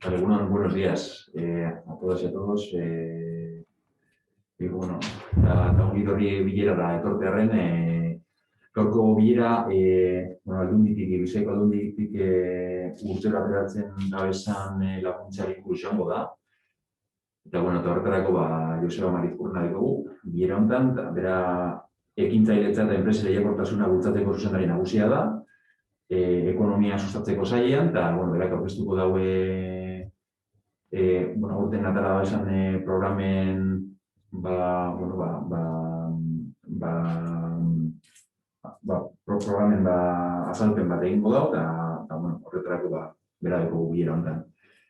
Buenos días a todas y a todos. Bueno, eta ongi etorri bilerara etortearren, gaurko bilera, aldunditik, Bizkaiko aldunditik urtero ateratzen dabezan laguntzari buruz izango da. Eta horretarako Joseba Marizkurna dugu bilera honetan, eta bera ekintzailetza eta enpresa lehiakortasuna bultzatzeko zuzendari nagusia da, ekonomia sustatzeko sailean, eta berak aurkeztuko daue aurten atara da esan programen programen azalpen bat egingo da, eta horretarako bera dugu bilera honetan.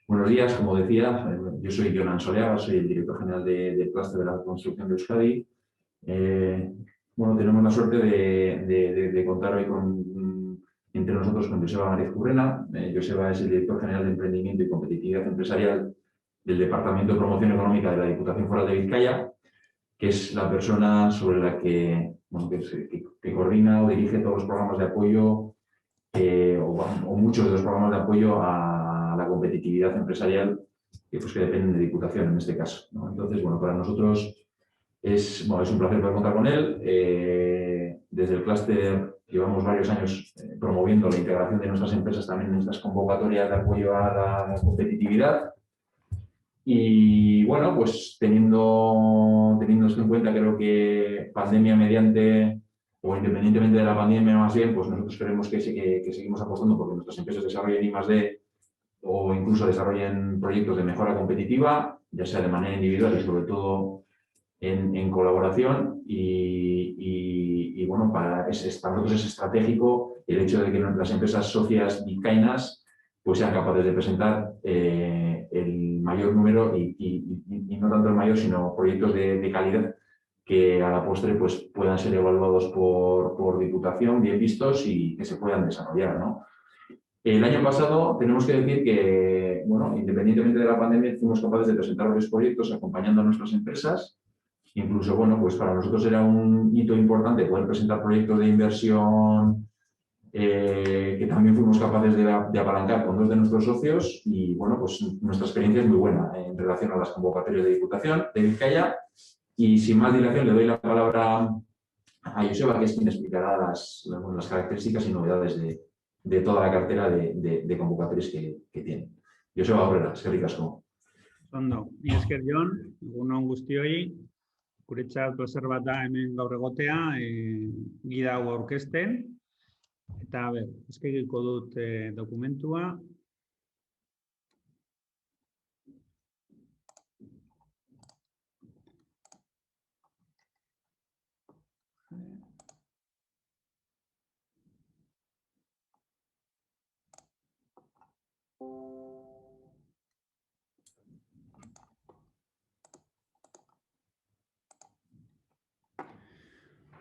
Buenos días, como decía, yo soy Jonan Soleaga, soy el director general del Clúster de la Construcción de Euskadi. Tenemos la suerte de contar hoy entre nosotros con Joseba Marizkurrena. Joseba es el director general de Emprendimiento y Competitividad Empresarial del Departamento de Promoción Económica de la Diputación Foral de Vizcaya, que es la persona sobre la que coordina o dirige todos los programas de apoyo o muchos de los programas de apoyo a la competitividad empresarial que dependen de Diputación en este caso, ¿no? Entonces, para nosotros es un placer poder contar con él. Desde el clúster llevamos varios años promoviendo la integración de nuestras empresas también en estas convocatorias de apoyo a la competitividad. Y teniendo esto en cuenta, creo que pandemia mediante, o independientemente de la pandemia más bien, pues nosotros creemos que seguimos apostando porque nuestras empresas desarrollen I+D o incluso desarrollen proyectos de mejora competitiva, ya sea de manera individual y sobre todo en colaboración. Para nosotros es estratégico el hecho de que las empresas socias vizcaínas pues sean capaces de presentar el mayor número y no tanto el mayor, sino proyectos de calidad que a la postre pues, puedan ser evaluados por Diputación, bien vistos y que se puedan desarrollar, ¿no? El año pasado tenemos que decir que, independientemente de la pandemia, fuimos capaces de presentar varios proyectos acompañando a nuestras empresas. Incluso, para nosotros era un hito importante poder presentar proyectos de inversión que también fuimos capaces de apalancar con 2 de nuestros socios y, nuestra experiencia es muy buena en relación a las convocatorias de Diputación de Vizcaya. Y sin más dilación le doy la palabra a Joseba, que es quien explicará las características y novedades de toda la cartera de convocatorias que tiene. Joseba Aurrera, eskerrik asko. Ondo, mila esker Jon, egun on guztioi. Guretzat plazer bat da hemen gaur egotea, gida hau aurkezten. Eta, eskegiko dut dokumentua.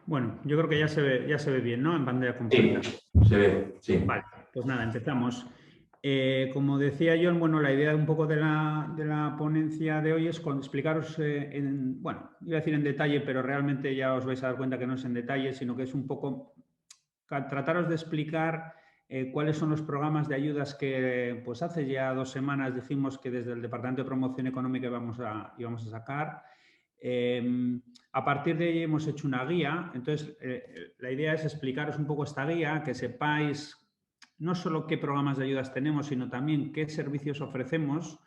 Bueno, yo creo que ya se ve bien, ¿no? En pantalla completa. Sí, se ve, sí. Vale, pues nada, empezamos. Como decía Jon, la idea un poco de la ponencia de hoy es explicaros, iba a decir en detalle, pero realmente ya os vais a dar cuenta que no es en detalle, sino que es un poco trataros de explicar cuáles son los programas de ayudas que pues hace ya 2 semanas dijimos que desde el Departamento de Promoción Económica íbamos a sacar. A partir de ahí hemos hecho una guía. Entonces, la idea es explicaros un poco esta guía, que sepáis no solo qué programas de ayudas tenemos, sino también qué servicios ofrecemos.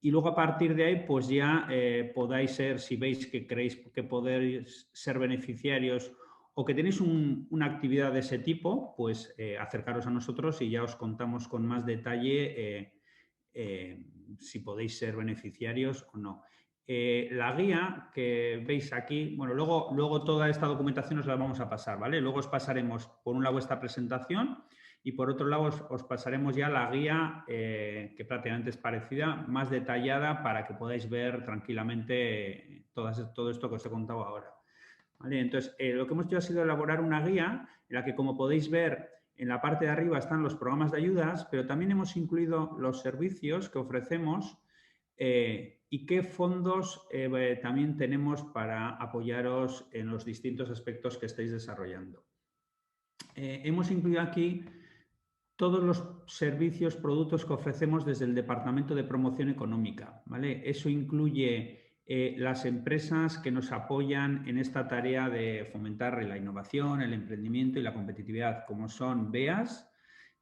Y luego a partir de ahí, pues ya podáis ser, si veis que creéis que podéis ser beneficiarios o que tenéis una actividad de ese tipo, pues acercaros a nosotros y ya os contamos con más detalle si podéis ser beneficiarios o no. La guía que veis aquí, luego toda esta documentación os la vamos a pasar, ¿vale? Luego os pasaremos, por un lado, esta presentación y por otro lado os pasaremos ya la guía que prácticamente es parecida, más detallada para que podáis ver tranquilamente todo esto que os he contado ahora. ¿Vale? Entonces, lo que hemos hecho ha sido elaborar una guía en la que, como podéis ver, en la parte de arriba están los programas de ayudas, pero también hemos incluido los servicios que ofrecemos y qué fondos también tenemos para apoyaros en los distintos aspectos que estáis desarrollando. Hemos incluido aquí todos los servicios, productos que ofrecemos desde el Departamento de Promoción Económica, ¿vale? Eso incluye las empresas que nos apoyan en esta tarea de fomentar la innovación, el emprendimiento y la competitividad, como son BEAS,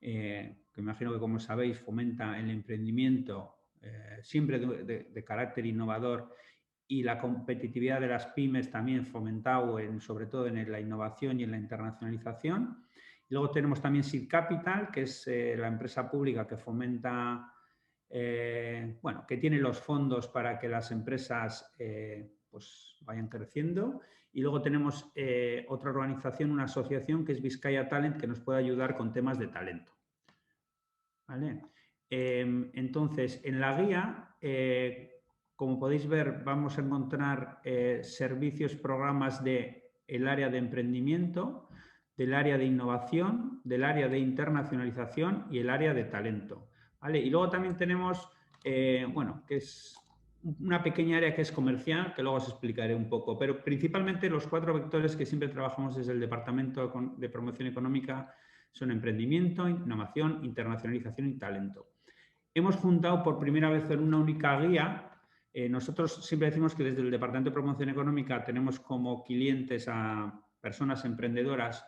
que imagino que, como sabéis, fomenta el emprendimiento siempre de carácter innovador, y la competitividad de las pymes también fomentado sobre todo en la innovación y en la internacionalización. Y luego tenemos también Seed Capital, que es la empresa pública que fomenta, bueno, que tiene los fondos para que las empresas pues vayan creciendo. Y luego tenemos otra organización, una asociación que es Vizcaya Talent, que nos puede ayudar con temas de talento. ¿Vale? Entonces, en la guía, como podéis ver, vamos a encontrar servicios, programas del área de emprendimiento, del área de innovación, del área de internacionalización y el área de talento. ¿Vale? Y luego también tenemos, bueno, que es una pequeña área que es comercial, que luego os explicaré un poco, pero principalmente los 4 vectores que siempre trabajamos desde el Departamento de Promoción Económica son emprendimiento, innovación, internacionalización y talento. Hemos juntado por primera vez en una única guía. Nosotros siempre decimos que desde el Departamento de Promoción Económica tenemos como clientes a personas emprendedoras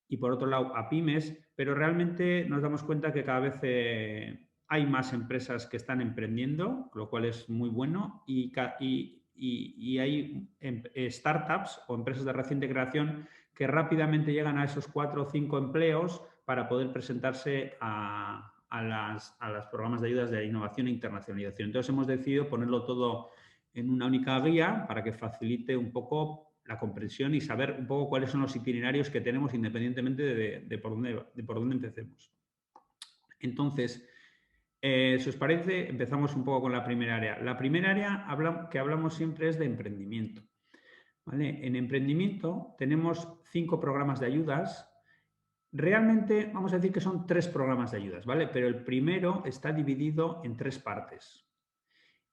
y, por otro lado, a pymes, pero realmente nos damos cuenta que cada vez hay más empresas que están emprendiendo, lo cual es muy bueno, y hay startups o empresas de reciente creación que rápidamente llegan a esos 4 o 5 empleos para poder presentarse a los programas de ayudas de innovación e internacionalización. Entonces hemos decidido ponerlo todo en una única guía para que facilite un poco la comprensión y saber un poco cuáles son los itinerarios que tenemos independientemente de por dónde empecemos. Entonces, si os parece, empezamos un poco con la primera área. La primera área que hablamos siempre es de emprendimiento. ¿Vale? En emprendimiento tenemos 5 programas de ayudas. Realmente vamos a decir que son 3 programas de ayudas, ¿vale? Pero el primero está dividido en 3 partes.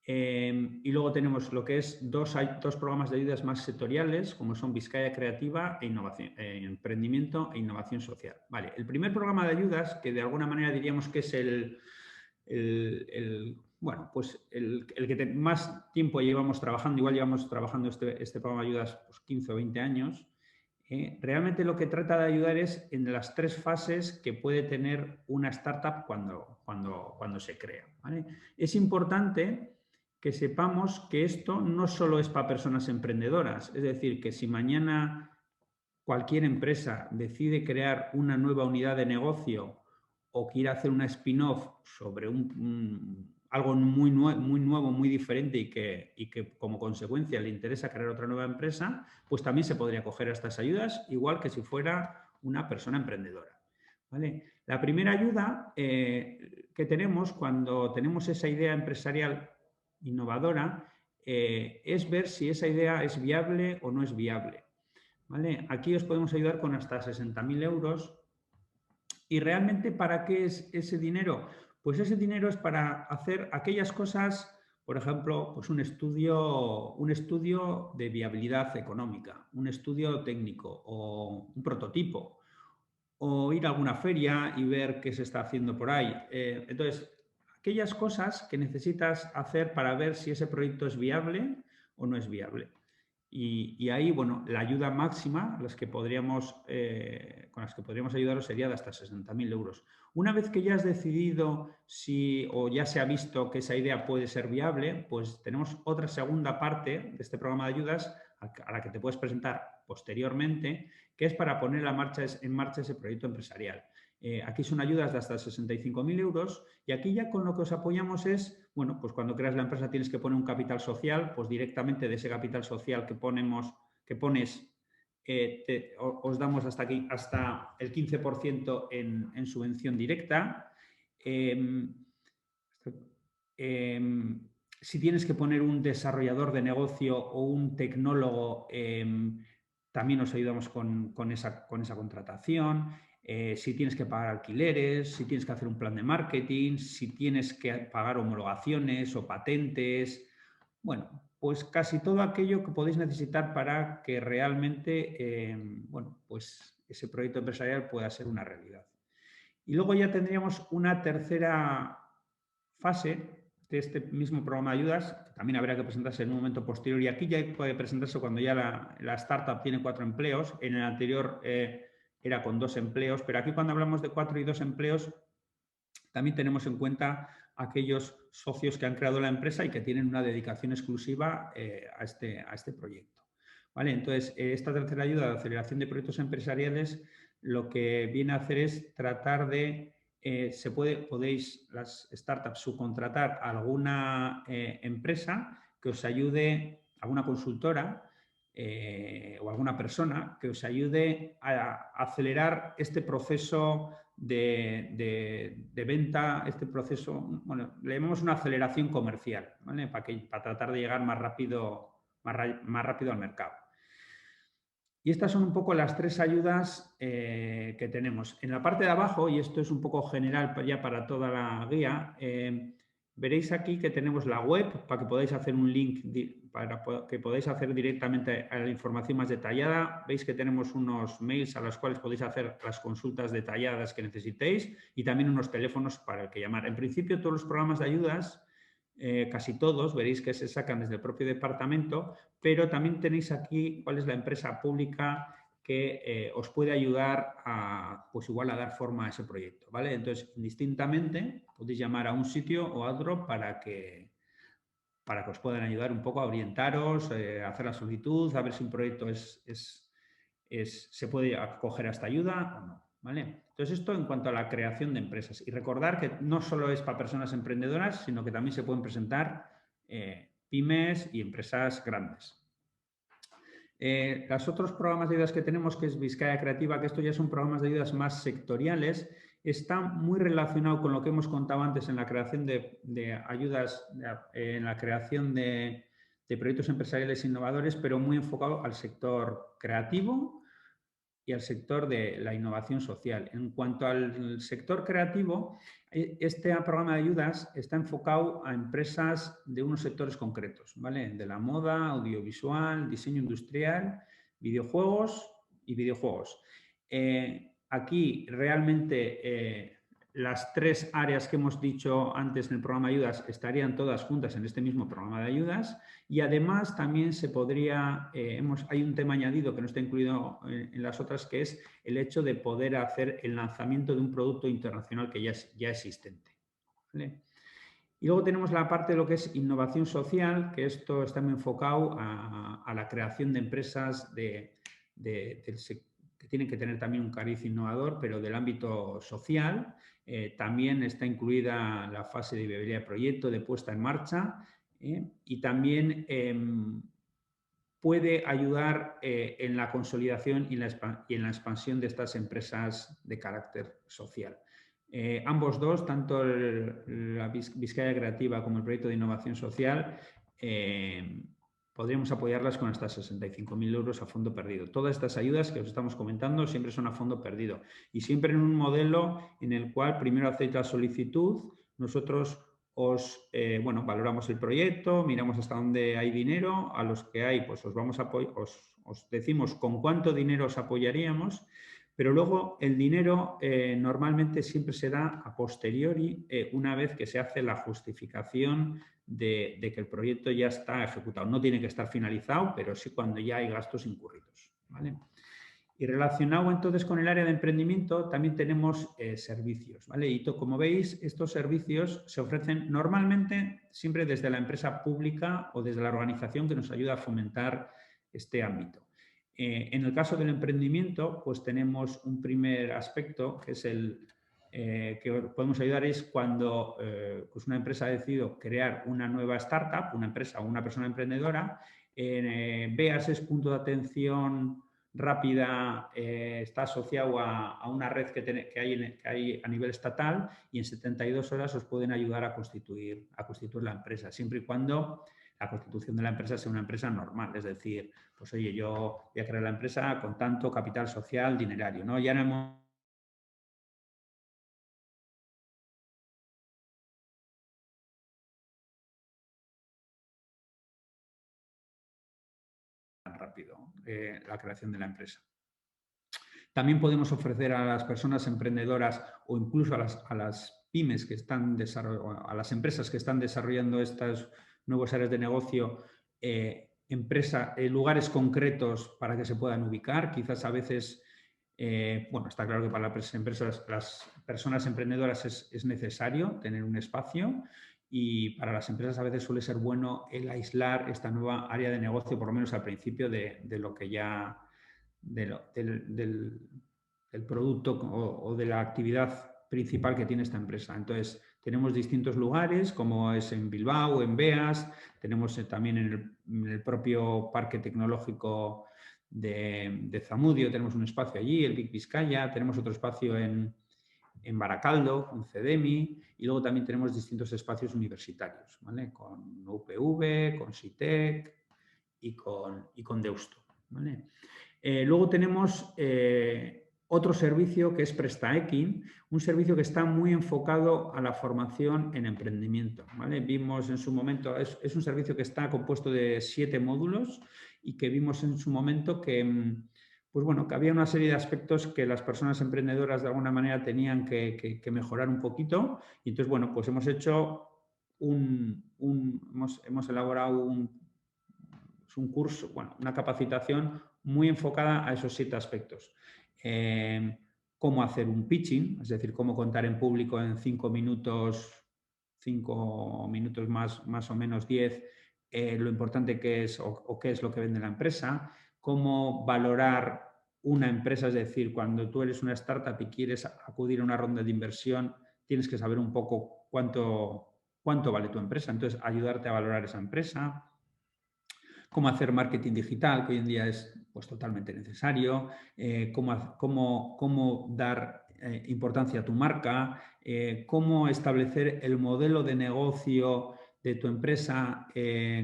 Y luego tenemos lo que es dos programas de ayudas más sectoriales, como son Vizcaya Creativa e Innovación, Emprendimiento e Innovación Social. Vale, el primer programa de ayudas, que de alguna manera diríamos que es bueno, pues el que más tiempo llevamos trabajando, igual llevamos trabajando este programa de ayudas pues 15 o 20 años, realmente lo que trata de ayudar es en las 3 fases que puede tener una startup cuando se crea. ¿Vale? Es importante que sepamos que esto no solo es para personas emprendedoras, es decir, que si mañana cualquier empresa decide crear una nueva unidad de negocio o quiere hacer una spin-off sobre algo muy nuevo, muy diferente y que como consecuencia le interesa crear otra nueva empresa, pues también se podría acoger a estas ayudas, igual que si fuera una persona emprendedora. ¿Vale? La primera ayuda que tenemos cuando tenemos esa idea empresarial innovadora es ver si esa idea es viable o no es viable. ¿Vale? Aquí os podemos ayudar con hasta 60.000 euros. ¿Y realmente para qué es ese dinero? Pues ese dinero es para hacer aquellas cosas, por ejemplo, pues un estudio de viabilidad económica, un estudio técnico o un prototipo, o ir a alguna feria y ver qué se está haciendo por ahí. Entonces, aquellas cosas que necesitas hacer para ver si ese proyecto es viable o no es viable. Y ahí, bueno, la ayuda máxima con las que podríamos ayudaros sería de hasta 60.000 euros. Una vez que ya has decidido o ya se ha visto que esa idea puede ser viable, pues tenemos otra segunda parte de este programa de ayudas a la que te puedes presentar posteriormente, que es para poner en marcha ese proyecto empresarial. Aquí son ayudas de hasta 65.000 euros y aquí ya con lo que os apoyamos es, bueno, pues cuando creas la empresa tienes que poner un capital social, pues directamente de ese capital social que pones, os damos hasta el 15% en subvención directa. Si tienes que poner un desarrollador de negocio o un tecnólogo, también os ayudamos con esa contratación. Si tienes que pagar alquileres, si tienes que hacer un plan de marketing, si tienes que pagar homologaciones o patentes. Bueno, pues casi todo aquello que podéis necesitar para que realmente, bueno, pues ese proyecto empresarial pueda ser una realidad. Y luego ya tendríamos una tercera fase de este mismo programa de ayudas, que también habrá que presentarse en un momento posterior, y aquí ya puede presentarse cuando ya la startup tiene 4 empleos. En el anterior era con 2 empleos, pero aquí cuando hablamos de 4 y 2 empleos también tenemos en cuenta aquellos socios que han creado la empresa y que tienen una dedicación exclusiva a este proyecto. ¿Vale? Entonces, esta tercera ayuda de aceleración de proyectos empresariales lo que viene a hacer es tratar de, podéis las startups subcontratar a alguna empresa que os ayude, alguna consultora o alguna persona que os ayude a acelerar este proceso de venta, este proceso, bueno, le llamamos una aceleración comercial, ¿vale? Para tratar de llegar más rápido al mercado. Y estas son un poco las 3 ayudas que tenemos. En la parte de abajo, y esto es un poco general ya para toda la guía, veréis aquí que tenemos la web para que podáis hacer un link, para que podáis hacer directamente a la información más detallada. Veis que tenemos unos mails a los cuales podéis hacer las consultas detalladas que necesitéis y también unos teléfonos para el que llamar. En principio, todos los programas de ayudas, casi todos, veréis que se sacan desde el propio departamento, pero también tenéis aquí cuál es la empresa pública que os puede ayudar a, pues igual a dar forma a ese proyecto, ¿vale? Entonces, indistintamente, podéis llamar a un sitio o a otro para que os puedan ayudar un poco a orientaros, a hacer la solicitud, a ver si un proyecto se puede acoger a esta ayuda o no, ¿vale? Entonces, esto en cuanto a la creación de empresas. Y recordar que no solo es para personas emprendedoras, sino que también se pueden presentar pymes y empresas grandes. Los otros programas de ayudas que tenemos, que es Vizcaya Creativa, que esto ya son programas de ayudas más sectoriales, está muy relacionado con lo que hemos contado antes en la creación de ayudas, en la creación de proyectos empresariales innovadores, pero muy enfocado al sector creativo y al sector de la innovación social. En cuanto al sector creativo, este programa de ayudas está enfocado a empresas de unos sectores concretos, ¿vale? De la moda, audiovisual, diseño industrial, videojuegos y videojuegos. Aquí realmente las 3 áreas que hemos dicho antes en el programa de ayudas estarían todas juntas en este mismo programa de ayudas y además también se podría, hay un tema añadido que no está incluido en las otras, que es el hecho de poder hacer el lanzamiento de un producto internacional que ya existente, ¿vale? Y luego tenemos la parte de lo que es innovación social, que esto está muy enfocado a la creación de empresas que tienen que tener también un cariz innovador, pero del ámbito social. También está incluida la fase de viabilidad de proyecto, de puesta en marcha, y también puede ayudar en la consolidación y en la expansión de estas empresas de carácter social. Ambos dos, tanto la Vizcaya Creativa como el proyecto de innovación social, podríamos apoyarlas con hasta 65.000 euros a fondo perdido. Todas estas ayudas que os estamos comentando siempre son a fondo perdido y siempre en un modelo en el cual primero hacéis la solicitud, nosotros valoramos el proyecto, miramos hasta dónde hay dinero, a los que hay, pues os decimos con cuánto dinero os apoyaríamos, pero luego el dinero normalmente siempre se da a posteriori, una vez que se hace la justificación de que el proyecto ya está ejecutado. No tiene que estar finalizado, pero sí cuando ya hay gastos incurridos, ¿vale? Y relacionado entonces con el área de emprendimiento también tenemos servicios, ¿vale? Y como veis, estos servicios se ofrecen normalmente siempre desde la empresa pública o desde la organización que nos ayuda a fomentar este ámbito. En el caso del emprendimiento, pues tenemos un primer aspecto que es que podemos ayudar es cuando pues una empresa ha decidido crear una nueva startup, una empresa o una persona emprendedora, BEAS es punto de atención rápida, está asociado a una red que hay a nivel estatal y en 72 horas os pueden ayudar a constituir la empresa, siempre y cuando la constitución de la empresa sea una empresa normal, es decir, pues oye, yo voy a crear la empresa con tanto capital social, dinerario, ¿no? Ya no hemos tan rápido la creación de la empresa. También podemos ofrecer a las personas emprendedoras o incluso a las pymes que están a las empresas que están desarrollando estas nuevas áreas de negocio, lugares concretos para que se puedan ubicar. Quizás a veces, bueno, está claro que para las empresas, las personas emprendedoras es necesario tener un espacio, y para las empresas a veces suele ser bueno el aislar esta nueva área de negocio, por lo menos al principio, de lo que ya del producto o de la actividad principal que tiene esta empresa. Entonces, tenemos distintos lugares, como es en Bilbao, en Beas, tenemos también en el propio Parque Tecnológico de Zamudio, tenemos un espacio allí, el Vic Vizcaya, tenemos otro espacio en Baracaldo, con CEDEMI, y luego también tenemos distintos espacios universitarios, ¿vale? Con UPV, con SITEC y con Deusto, ¿vale? Luego tenemos otro servicio que es PrestaEquin, un servicio que está muy enfocado a la formación en emprendimiento, ¿vale? Vimos en su momento, es un servicio que está compuesto de 7 módulos y que vimos en su momento que, pues bueno, que había una serie de aspectos que las personas emprendedoras de alguna manera tenían que mejorar un poquito. Y entonces, bueno, pues hemos hecho hemos elaborado un curso, bueno, una capacitación muy enfocada a esos 7 aspectos. Cómo hacer un pitching, es decir, cómo contar en público en 5 minutos más o menos 10, lo importante que es o qué es lo que vende la empresa, cómo valorar una empresa, es decir, cuando tú eres una startup y quieres acudir a una ronda de inversión, tienes que saber un poco cuánto vale tu empresa, entonces ayudarte a valorar esa empresa. Cómo hacer marketing digital, que hoy en día es pues, totalmente necesario, cómo dar importancia a tu marca, cómo establecer el modelo de negocio de tu empresa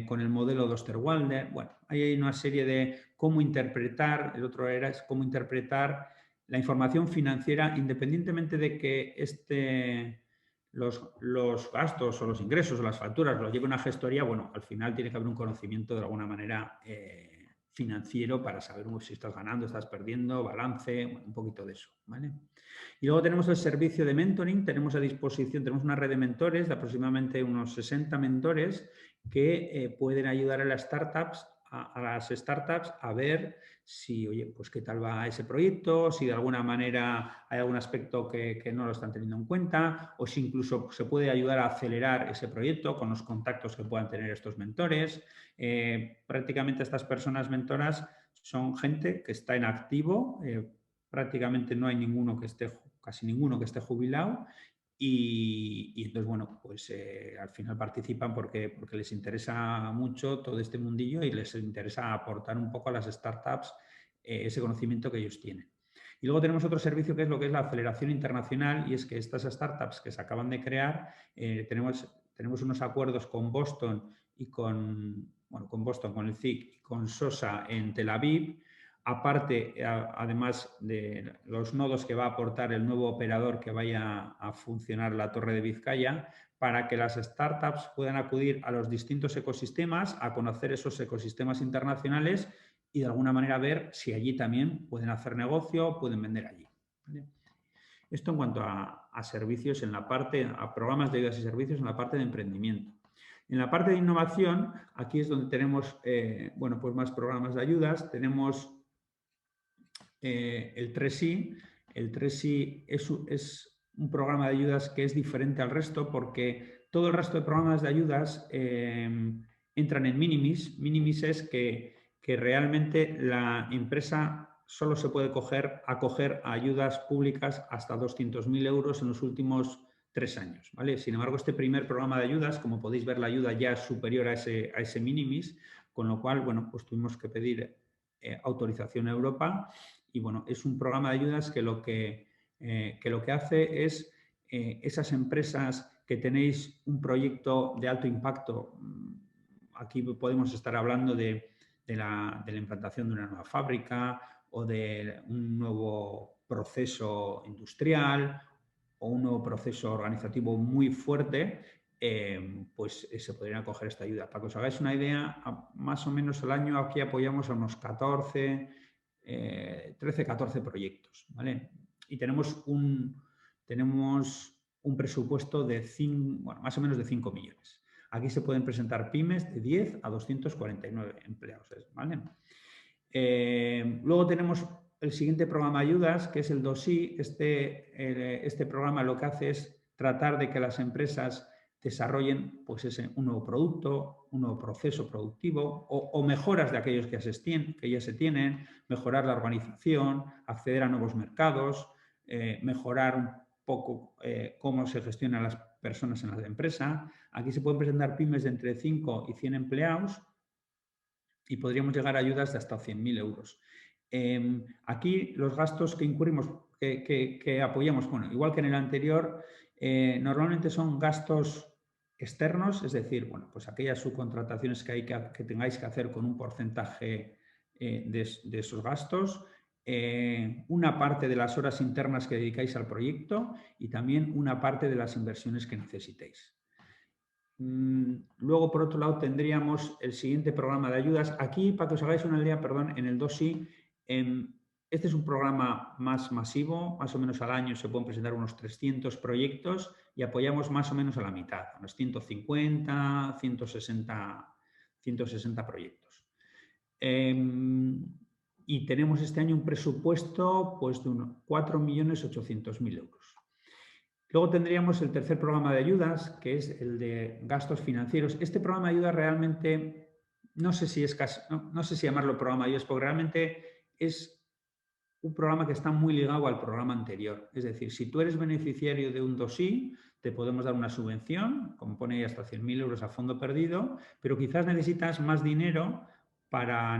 con el modelo de Osterwalder. Bueno, ahí hay una serie de cómo interpretar, el otro era es cómo interpretar la información financiera independientemente de que los gastos o los ingresos o las facturas los lleve una gestoría, bueno, al final tiene que haber un conocimiento de alguna manera financiero para saber si estás ganando, estás perdiendo, balance, bueno, un poquito de eso, ¿vale? Y luego tenemos el servicio de mentoring, tenemos a disposición, tenemos una red de mentores de aproximadamente unos 60 mentores que pueden ayudar a las startups a ver si, oye, pues qué tal va ese proyecto, si de alguna manera hay algún aspecto que no lo están teniendo en cuenta, o si incluso se puede ayudar a acelerar ese proyecto con los contactos que puedan tener estos mentores. Prácticamente estas personas mentoras son gente que está en activo, prácticamente no hay casi ninguno que esté jubilado. Y entonces, bueno, pues al final participan porque les interesa mucho todo este mundillo y les interesa aportar un poco a las startups ese conocimiento que ellos tienen. Y luego tenemos otro servicio que es lo que es la aceleración internacional, y es que estas startups que se acaban de crear, tenemos unos acuerdos con Boston y con el CIC y con SOSA en Tel Aviv. Aparte, además de los nodos que va a aportar el nuevo operador que vaya a funcionar la Torre de Vizcaya, para que las startups puedan acudir a los distintos ecosistemas, a conocer esos ecosistemas internacionales y de alguna manera ver si allí también pueden hacer negocio, pueden vender allí, ¿vale? Esto en cuanto a servicios, a programas de ayudas y servicios en la parte de emprendimiento. En la parte de innovación, aquí es donde tenemos bueno, pues más programas de ayudas. Tenemos el 3i. El 3i es un programa de ayudas que es diferente al resto porque todo el resto de programas de ayudas entran en minimis. Minimis es que realmente la empresa solo se puede acoger a ayudas públicas hasta 200.000 euros en los últimos 3 años, ¿vale? Sin embargo, este primer programa de ayudas, como podéis ver, la ayuda ya es superior a ese minimis, con lo cual, bueno, pues tuvimos que pedir autorización a Europa. Y bueno, es un programa de ayudas que lo que hace es esas empresas que tenéis un proyecto de alto impacto, aquí podemos estar hablando de la implantación de una nueva fábrica o de un nuevo proceso industrial o un nuevo proceso organizativo muy fuerte, pues se podrían acoger esta ayuda. Para que os hagáis una idea, más o menos al año aquí apoyamos a unos 14 13, 14 proyectos, ¿vale? Y tenemos un presupuesto de más o menos de 5 millones. Aquí se pueden presentar pymes de 10 a 249 empleados, ¿vale? Luego tenemos el siguiente programa de ayudas, que es el 2i. Este programa lo que hace es tratar de que las empresas desarrollen pues, un nuevo producto, un nuevo proceso productivo o mejoras de aquellos que ya se tienen, mejorar la organización, acceder a nuevos mercados, mejorar un poco cómo se gestionan las personas en la empresa. Aquí se pueden presentar pymes de entre 5 y 100 empleados y podríamos llegar a ayudas de hasta 100.000 euros. Aquí los gastos que incurrimos, que apoyamos, bueno, igual que en el anterior, normalmente son gastos externos, es decir, bueno, pues aquellas subcontrataciones que tengáis que hacer con un porcentaje de esos gastos, una parte de las horas internas que dedicáis al proyecto y también una parte de las inversiones que necesitéis. Luego, por otro lado, tendríamos el siguiente programa de ayudas. Aquí, para que os hagáis una idea, perdón, en el 2i, este es un programa más masivo, más o menos al año se pueden presentar unos 300 proyectos y apoyamos más o menos a la mitad, unos 150, 160 proyectos. Y tenemos este año un presupuesto pues, de unos 4.800.000 euros. Luego tendríamos el tercer programa de ayudas, que es el de gastos financieros. Este programa de ayudas realmente, no sé si llamarlo programa de ayudas, porque realmente es un programa que está muy ligado al programa anterior. Es decir, si tú eres beneficiario de un 2i, te podemos dar una subvención, como pone ahí hasta 100.000 euros a fondo perdido, pero quizás necesitas más dinero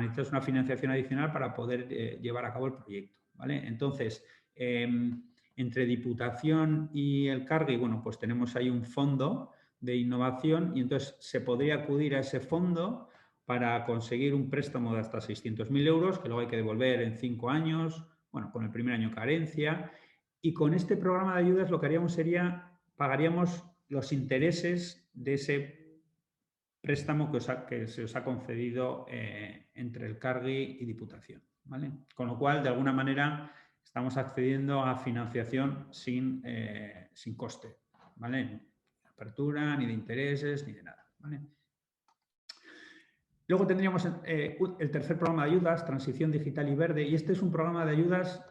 necesitas una financiación adicional para poder llevar a cabo el proyecto, ¿vale? Entonces, entre Diputación y el Cargi, bueno, pues tenemos ahí un fondo de innovación y entonces se podría acudir a ese fondo para conseguir un préstamo de hasta 600.000 euros, que luego hay que devolver en 5 años, bueno, con el primer año carencia. Y con este programa de ayudas lo que haríamos sería, pagaríamos los intereses de ese préstamo que se os ha concedido entre el Cargi y Diputación, ¿vale? Con lo cual, de alguna manera, estamos accediendo a financiación sin coste, ¿vale? Ni de apertura, ni de intereses, ni de nada, ¿vale? Luego tendríamos el tercer programa de ayudas, Transición Digital y Verde, y este es un programa de ayudas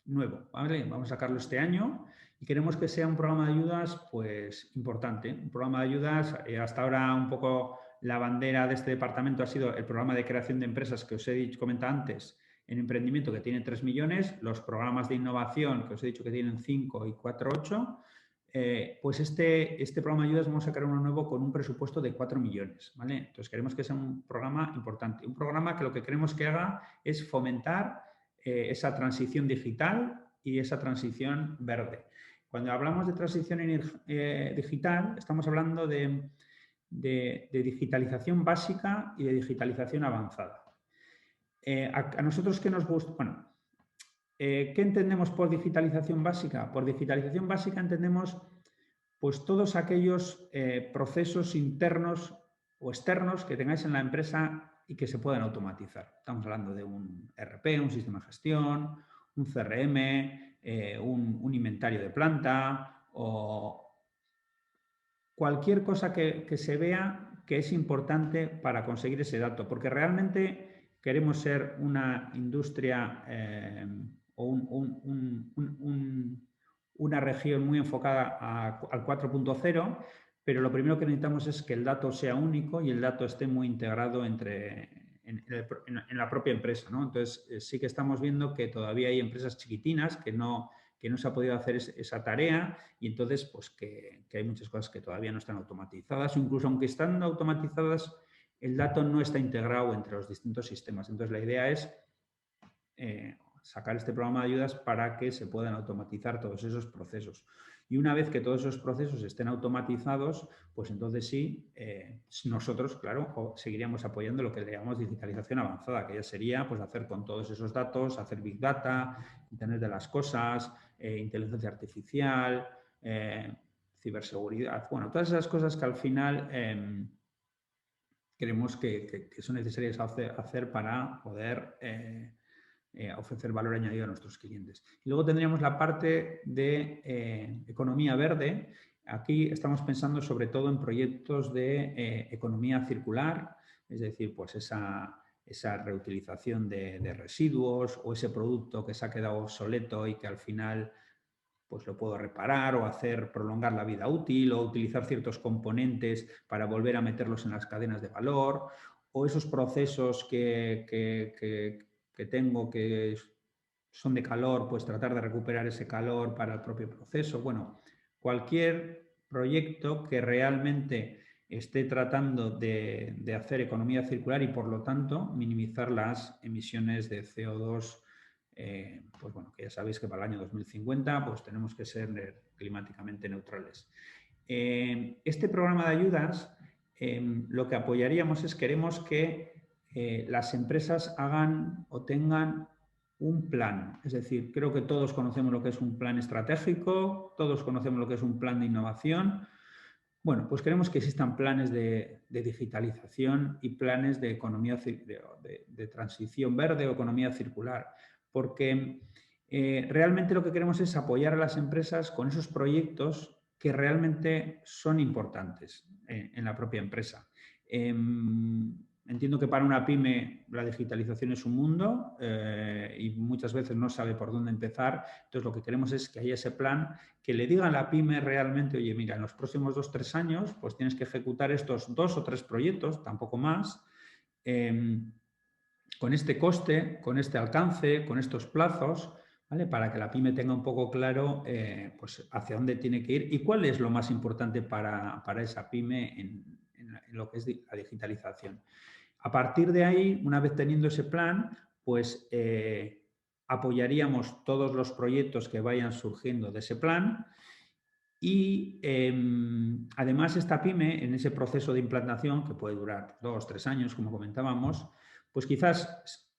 nuevo, ¿vale? Vamos a sacarlo este año y queremos que sea un programa de ayudas pues importante. Un programa de ayudas, hasta ahora un poco la bandera de este departamento ha sido el programa de creación de empresas que os he comentado antes, en emprendimiento, que tiene 3 millones, los programas de innovación que os he dicho que tienen 5 y 4, 8. Pues este programa de ayudas vamos a crear uno nuevo con un presupuesto de 4 millones, ¿vale? Entonces queremos que sea un programa importante, un programa que lo que queremos que haga es fomentar esa transición digital y esa transición verde. Cuando hablamos de transición digital, estamos hablando de digitalización básica y de digitalización avanzada. A nosotros, ¿qué nos gusta? Bueno, ¿qué entendemos por digitalización básica? Por digitalización básica entendemos pues, todos aquellos procesos internos o externos que tengáis en la empresa y que se puedan automatizar. Estamos hablando de un ERP, un sistema de gestión, un CRM, un inventario de planta o cualquier cosa que se vea que es importante para conseguir ese dato, porque realmente queremos ser una industria o una región muy enfocada al 4.0, pero lo primero que necesitamos es que el dato sea único y el dato esté muy integrado en la propia empresa, ¿no? Entonces, sí que estamos viendo que todavía hay empresas chiquitinas que no se ha podido hacer esa tarea y entonces pues que hay muchas cosas que todavía no están automatizadas o incluso aunque están automatizadas, el dato no está integrado entre los distintos sistemas. Entonces, la idea es sacar este programa de ayudas para que se puedan automatizar todos esos procesos. Y una vez que todos esos procesos estén automatizados, pues entonces sí, nosotros, claro, seguiríamos apoyando lo que le llamamos digitalización avanzada, que ya sería pues, hacer con todos esos datos, hacer Big Data, Internet de las Cosas, inteligencia artificial, ciberseguridad, bueno, todas esas cosas que al final creemos que son necesarias hacer para poder ofrecer valor añadido a nuestros clientes. Y luego tendríamos la parte de economía verde. Aquí estamos pensando sobre todo en proyectos de economía circular, es decir, pues esa reutilización de residuos o ese producto que se ha quedado obsoleto y que al final pues lo puedo reparar o hacer prolongar la vida útil o utilizar ciertos componentes para volver a meterlos en las cadenas de valor, o esos procesos que tengo que son de calor, pues tratar de recuperar ese calor para el propio proceso. Bueno, cualquier proyecto que realmente esté tratando de hacer economía circular y por lo tanto minimizar las emisiones de CO2, pues bueno, que ya sabéis que para el año 2050 pues tenemos que ser climáticamente neutrales. Este programa de ayudas, lo que apoyaríamos es, queremos que las empresas hagan o tengan un plan. Es decir, creo que todos conocemos lo que es un plan estratégico, todos conocemos lo que es un plan de innovación. Bueno, pues queremos que existan planes de digitalización y planes de economía de transición verde o economía circular, porque realmente lo que queremos es apoyar a las empresas con esos proyectos que realmente son importantes en la propia empresa. Entiendo que para una pyme la digitalización es un mundo y muchas veces no sabe por dónde empezar. Entonces, lo que queremos es que haya ese plan que le diga a la pyme realmente, oye, mira, en los próximos 2 o 3 años pues tienes que ejecutar estos 2 o 3 proyectos, tampoco más, con este coste, con este alcance, con estos plazos, ¿vale? Para que la pyme tenga un poco claro pues hacia dónde tiene que ir y cuál es lo más importante para esa pyme en lo que es la digitalización. A partir de ahí, una vez teniendo ese plan, pues apoyaríamos todos los proyectos que vayan surgiendo de ese plan y además esta pyme, en ese proceso de implantación, que puede durar 2 o 3 años, como comentábamos, pues quizás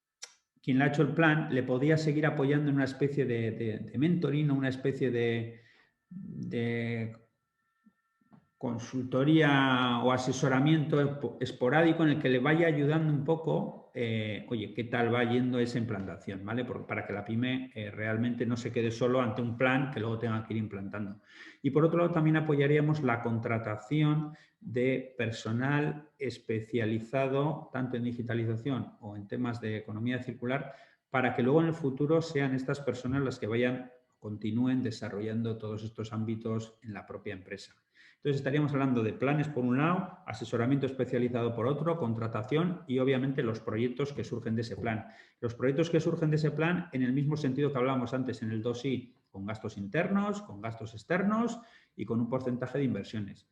quien le ha hecho el plan le podría seguir apoyando en una especie de mentoring o una especie de consultoría o asesoramiento esporádico en el que le vaya ayudando un poco, oye, qué tal va yendo esa implantación, ¿vale? Para que la pyme realmente no se quede solo ante un plan que luego tenga que ir implantando. Y por otro lado también apoyaríamos la contratación de personal especializado tanto en digitalización o en temas de economía circular para que luego en el futuro sean estas personas las que continúen desarrollando todos estos ámbitos en la propia empresa. Entonces estaríamos hablando de planes por un lado, asesoramiento especializado por otro, contratación y obviamente los proyectos que surgen de ese plan. Los proyectos que surgen de ese plan en el mismo sentido que hablábamos antes en el 2i, con gastos internos, con gastos externos y con un porcentaje de inversiones.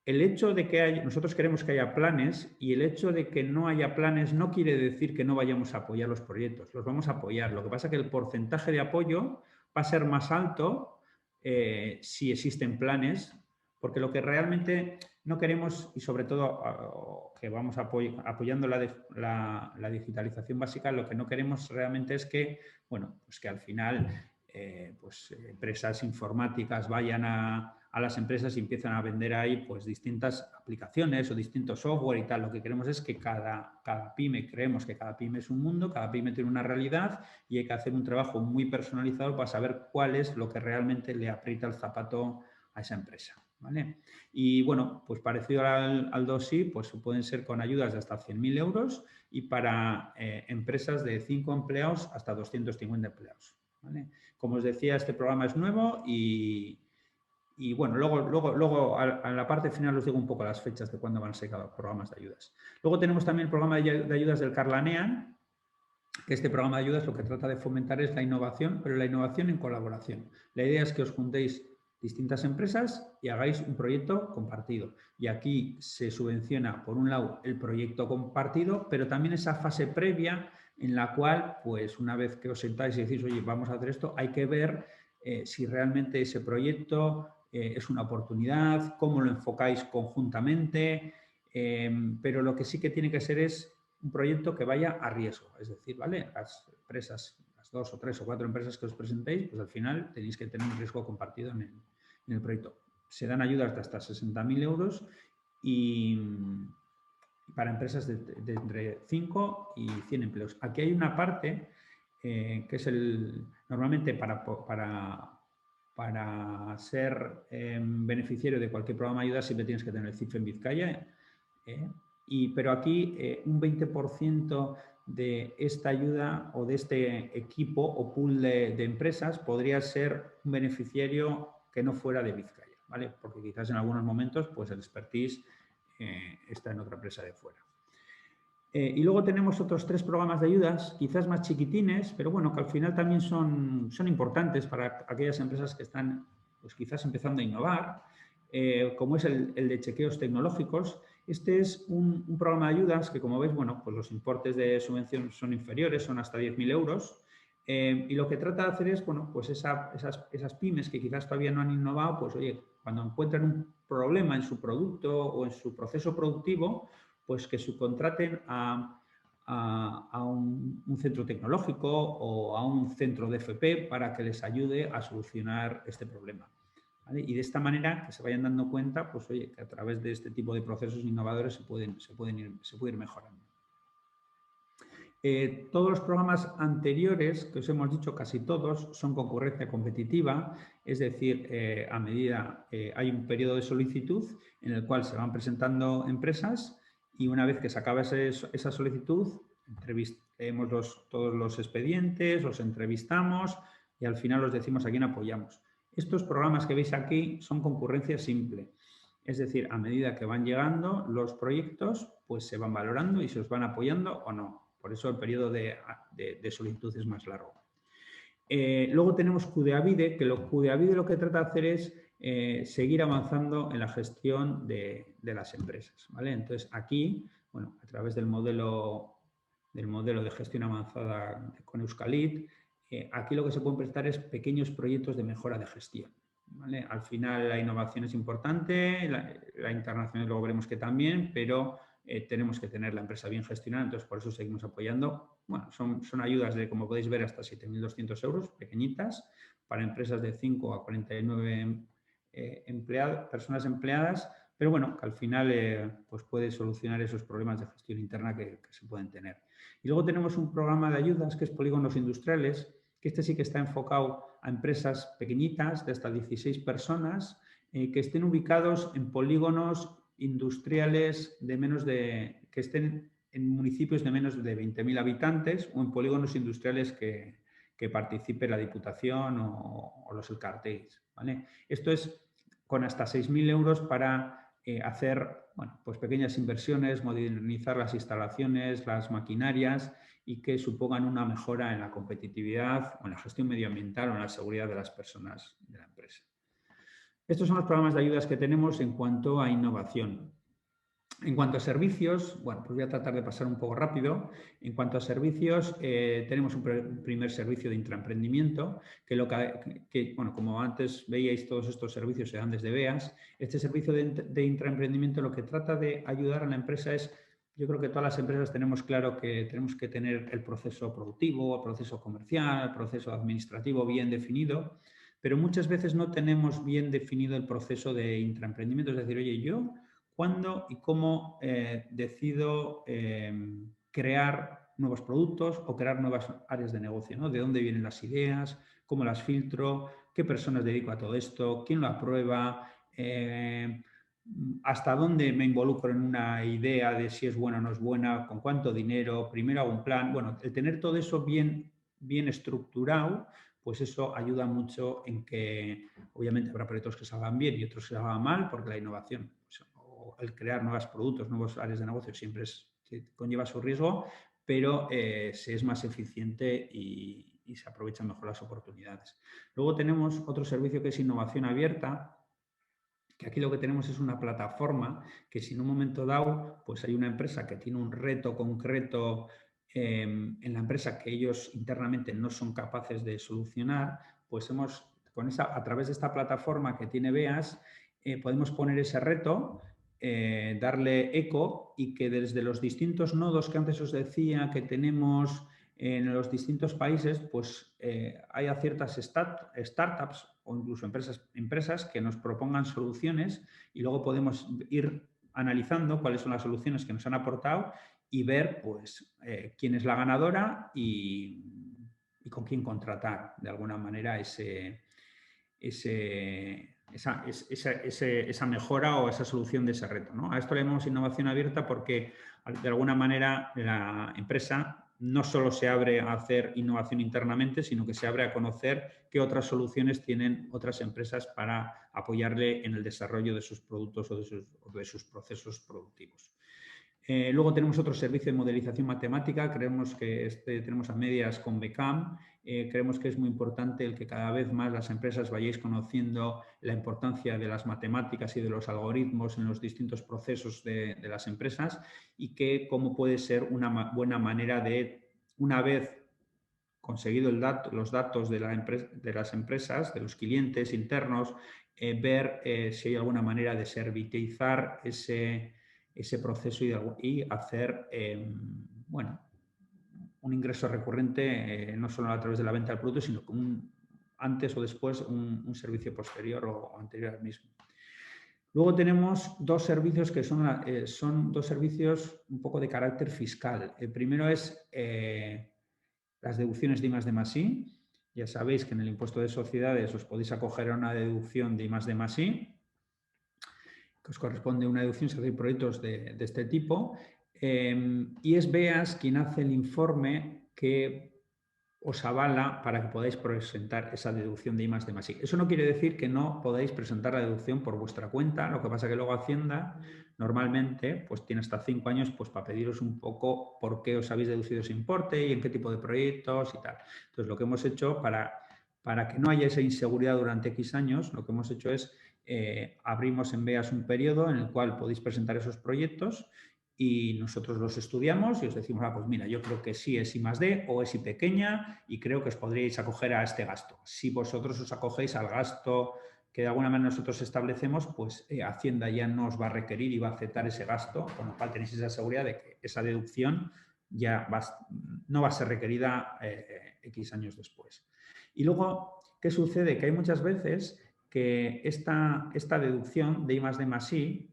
El hecho de que nosotros queremos que haya planes y el hecho de que no haya planes no quiere decir que no vayamos a apoyar los proyectos, los vamos a apoyar. Lo que pasa es que el porcentaje de apoyo va a ser más alto si existen planes, porque lo que realmente no queremos, y sobre todo que vamos apoyando la digitalización básica, lo que no queremos realmente es que, bueno, pues que al final empresas informáticas vayan a las empresas y empiezan a vender ahí pues distintas aplicaciones o distintos software y tal. Lo que queremos es que cada pyme, creemos que cada pyme es un mundo, cada pyme tiene una realidad y hay que hacer un trabajo muy personalizado para saber cuál es lo que realmente le aprieta el zapato a esa empresa. ¿Vale? Y bueno, pues parecido al 2i, pues pueden ser con ayudas de hasta 100.000 euros y para empresas de 5 empleados hasta 250 empleados. ¿Vale? Como os decía, este programa es nuevo y bueno, luego a la parte final os digo un poco las fechas de cuándo van a ser cada programas de ayudas. Luego tenemos también el programa de ayudas del Carlanean, que este programa de ayudas lo que trata de fomentar es la innovación, pero la innovación en colaboración. La idea es que os juntéis distintas empresas y hagáis un proyecto compartido. Y aquí se subvenciona, por un lado, el proyecto compartido, pero también esa fase previa en la cual, pues una vez que os sentáis y decís, oye, vamos a hacer esto, hay que ver si realmente ese proyecto es una oportunidad, cómo lo enfocáis conjuntamente, pero lo que sí que tiene que ser es un proyecto que vaya a riesgo, es decir, ¿vale? Las empresas, las 2 o 3 o 4 empresas que os presentéis, pues al final tenéis que tener un riesgo compartido en el proyecto. Se dan ayudas de hasta 60.000 euros y para empresas de entre 5 y 100 empleos. Aquí hay una parte que es normalmente para ser beneficiario de cualquier programa de ayuda siempre tienes que tener el CIF en Vizcaya, pero aquí un 20% de esta ayuda o de este equipo o pool de empresas podría ser un beneficiario que no fuera de Vizcaya, ¿vale? Porque quizás en algunos momentos pues el expertise está en otra empresa de fuera. Y luego tenemos otros 3 programas de ayudas, quizás más chiquitines, pero bueno, que al final también son importantes para aquellas empresas que están pues quizás empezando a innovar, como es el de chequeos tecnológicos. Este es un programa de ayudas que, como veis, bueno, pues los importes de subvención son inferiores, son hasta 10.000 euros. Y lo que trata de hacer es, bueno, pues esas pymes que quizás todavía no han innovado, pues oye, cuando encuentran un problema en su producto o en su proceso productivo, pues que subcontraten a un centro tecnológico o a un centro de FP para que les ayude a solucionar este problema, ¿vale? Y de esta manera que se vayan dando cuenta, pues oye, que a través de este tipo de procesos innovadores se puede ir mejorando. Todos los programas anteriores, que os hemos dicho casi todos, son concurrencia competitiva, es decir, a medida hay un periodo de solicitud en el cual se van presentando empresas y una vez que se acaba esa solicitud, entrevistemos todos los expedientes, los entrevistamos y al final os decimos a quién apoyamos. Estos programas que veis aquí son concurrencia simple. Es decir, a medida que van llegando los proyectos, pues se van valorando y se os van apoyando o no. Por eso el periodo de solicitud es más largo. Luego tenemos Cudeavide, que Cudeavide lo que trata de hacer es seguir avanzando en la gestión de las empresas, ¿vale? Entonces, aquí, bueno, a través del modelo de gestión avanzada con Euskalit, aquí lo que se pueden prestar es pequeños proyectos de mejora de gestión, ¿vale? Al final la innovación es importante, la internacional luego veremos que también, pero tenemos que tener la empresa bien gestionada, entonces por eso seguimos apoyando. Bueno, son ayudas de, como podéis ver, hasta 7.200 euros, pequeñitas, para empresas de 5 a 49 personas empleadas, pero bueno, que al final pues puede solucionar esos problemas de gestión interna que se pueden tener. Y luego tenemos un programa de ayudas que es Polígonos Industriales, que este sí que está enfocado a empresas pequeñitas de hasta 16 personas que estén ubicados en polígonos industriales que estén en municipios de menos de 20.000 habitantes o en polígonos industriales que participe la Diputación o los Elkarteis, ¿vale? Esto es con hasta 6.000 euros para hacer, bueno, pues pequeñas inversiones, modernizar las instalaciones, las maquinarias y que supongan una mejora en la competitividad o en la gestión medioambiental o en la seguridad de las personas de la empresa. Estos son los programas de ayudas que tenemos en cuanto a innovación. En cuanto a servicios, bueno, pues voy a tratar de pasar un poco rápido. En cuanto a servicios, tenemos un primer servicio de intraemprendimiento, que bueno, como antes veíais, todos estos servicios se dan desde BEAS. Este servicio de intraemprendimiento lo que trata de ayudar a la empresa es, yo creo que todas las empresas tenemos claro que tenemos que tener el proceso productivo, el proceso comercial, el proceso administrativo bien definido, pero muchas veces no tenemos bien definido el proceso de intraemprendimiento. Es decir, oye, yo ¿cuándo y cómo decido crear nuevos productos o crear nuevas áreas de negocio, ¿no? ¿De dónde vienen las ideas? ¿Cómo las filtro? ¿Qué personas dedico a todo esto? ¿Quién lo aprueba? ¿Hasta dónde me involucro en una idea de si es buena o no es buena? ¿Con cuánto dinero? Primero hago un plan. Bueno, el tener todo eso bien estructurado, pues eso ayuda mucho en que obviamente habrá proyectos que salgan bien y otros que salgan mal, porque la innovación, pues, o el crear nuevos productos, nuevas áreas de negocio siempre conlleva su riesgo, pero se es más eficiente y se aprovechan mejor las oportunidades. Luego tenemos otro servicio que es innovación abierta, que aquí lo que tenemos es una plataforma que si en un momento dado pues hay una empresa que tiene un reto concreto en la empresa que ellos internamente no son capaces de solucionar, pues a través de esta plataforma que tiene BEAS podemos poner ese reto, darle eco y que desde los distintos nodos que antes os decía que tenemos en los distintos países, pues haya ciertas startups o incluso empresas que nos propongan soluciones y luego podemos ir analizando cuáles son las soluciones que nos han aportado y ver pues quién es la ganadora y con quién contratar de alguna manera esa mejora o esa solución de ese reto, ¿no? A esto le llamamos innovación abierta porque de alguna manera la empresa no solo se abre a hacer innovación internamente, sino que se abre a conocer qué otras soluciones tienen otras empresas para apoyarle en el desarrollo de sus productos o de sus procesos productivos. Luego tenemos otro servicio de modelización matemática, creemos que tenemos a medias con BECAM, creemos que es muy importante el que cada vez más las empresas vayáis conociendo la importancia de las matemáticas y de los algoritmos en los distintos procesos de las empresas y que cómo puede ser una buena manera de, una vez conseguido los datos de las empresas, de los clientes internos, ver si hay alguna manera de servitizar ese proceso y hacer, bueno, un ingreso recurrente no solo a través de la venta del producto, sino con antes o después un servicio posterior o anterior al mismo. Luego tenemos dos servicios que son dos servicios un poco de carácter fiscal. El primero es las deducciones de I+D+I. Ya sabéis que en el impuesto de sociedades os podéis acoger a una deducción de I+D+I, que os corresponde una deducción si hacéis proyectos de este tipo. Y es BEAS quien hace el informe que os avala para que podáis presentar esa deducción de I+D+I. Eso no quiere decir que no podáis presentar la deducción por vuestra cuenta, lo que pasa que luego Hacienda normalmente pues tiene hasta 5 años pues, para pediros un poco por qué os habéis deducido ese importe y en qué tipo de proyectos y tal. Entonces, lo que hemos hecho para que no haya esa inseguridad durante X años, lo que hemos hecho es abrimos en BEAS un periodo en el cual podéis presentar esos proyectos y nosotros los estudiamos y os decimos, pues mira, yo creo que sí es I+D o es I pequeña y creo que os podríais acoger a este gasto. Si vosotros os acogéis al gasto que de alguna manera nosotros establecemos, pues Hacienda ya no os va a requerir y va a aceptar ese gasto, con lo cual tenéis esa seguridad de que esa deducción ya no va a ser requerida X años después. Y luego, ¿qué sucede? Que hay muchas veces que esta deducción de I+D+I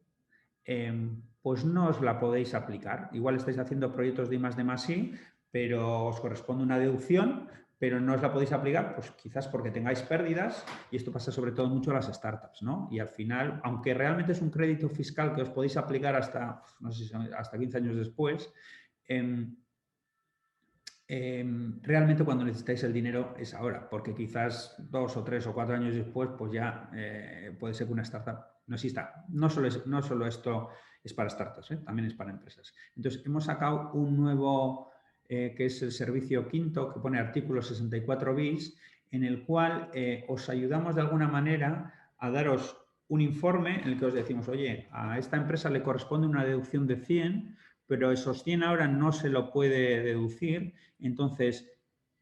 pues no os la podéis aplicar. Igual estáis haciendo proyectos de I+D+I, pero os corresponde una deducción, pero no os la podéis aplicar, pues quizás porque tengáis pérdidas, y esto pasa sobre todo mucho a las startups, ¿no? Y al final, aunque realmente es un crédito fiscal que os podéis aplicar hasta, no sé si hasta 15 años después, realmente cuando necesitáis el dinero es ahora, porque quizás 2 o 3 o 4 años después, pues ya puede ser que una startup no exista. No solo esto es para startups, también es para empresas. Entonces, hemos sacado un nuevo, que es el servicio quinto, que pone artículo 64 bis, en el cual os ayudamos de alguna manera a daros un informe en el que os decimos, oye, a esta empresa le corresponde una deducción de 100, pero esos 100 ahora no se lo puede deducir. Entonces,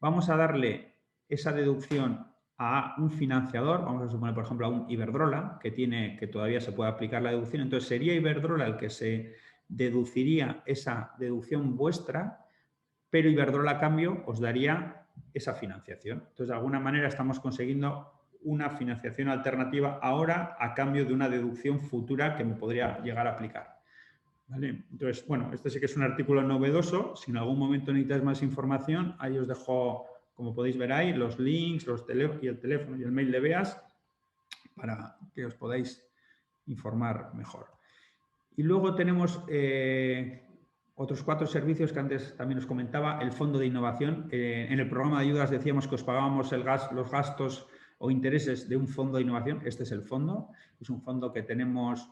vamos a darle esa deducción a un financiador, vamos a suponer, por ejemplo, a un Iberdrola, que todavía se puede aplicar la deducción. Entonces, sería Iberdrola el que se deduciría esa deducción vuestra, pero Iberdrola a cambio os daría esa financiación. Entonces, de alguna manera estamos consiguiendo una financiación alternativa ahora a cambio de una deducción futura que me podría llegar a aplicar. ¿Vale? Entonces, bueno, este sí que es un artículo novedoso. Si en algún momento necesitáis más información, ahí os dejo, como podéis ver ahí, los links, y el teléfono y el mail de BEAS para que os podáis informar mejor. Y luego tenemos otros 4 servicios que antes también os comentaba. El Fondo de Innovación. En el programa de ayudas decíamos que os pagábamos los gastos o intereses de un fondo de innovación. Este es el fondo. Es un fondo que tenemos...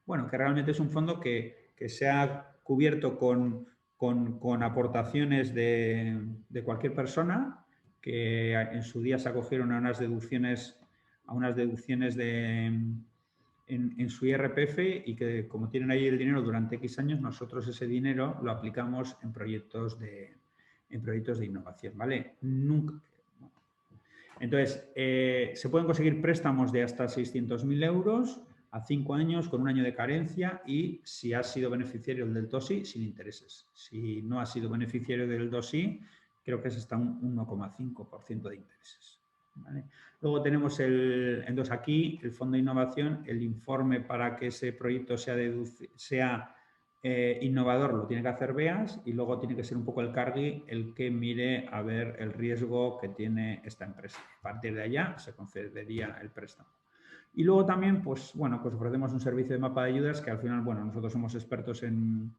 bueno, que realmente es un fondo que se ha cubierto con aportaciones de cualquier persona que en su día se acogieron a unas deducciones en su IRPF y que como tienen ahí el dinero durante X años, nosotros ese dinero lo aplicamos en proyectos de innovación, ¿vale? Entonces, se pueden conseguir préstamos de hasta 600.000 euros a 5 años con un año de carencia y si has sido beneficiario del TOSI, sin intereses. Si no has sido beneficiario del TOSI, creo que es hasta un 1,5% de intereses. ¿Vale? Luego tenemos entonces aquí el Fondo de Innovación, el informe para que ese proyecto sea Innovador lo tiene que hacer BEAS y luego tiene que ser un poco el CARGI el que mire a ver el riesgo que tiene esta empresa. A partir de allá se concedería el préstamo. Y luego también, pues bueno, pues ofrecemos un servicio de mapa de ayudas que al final, bueno, nosotros somos expertos en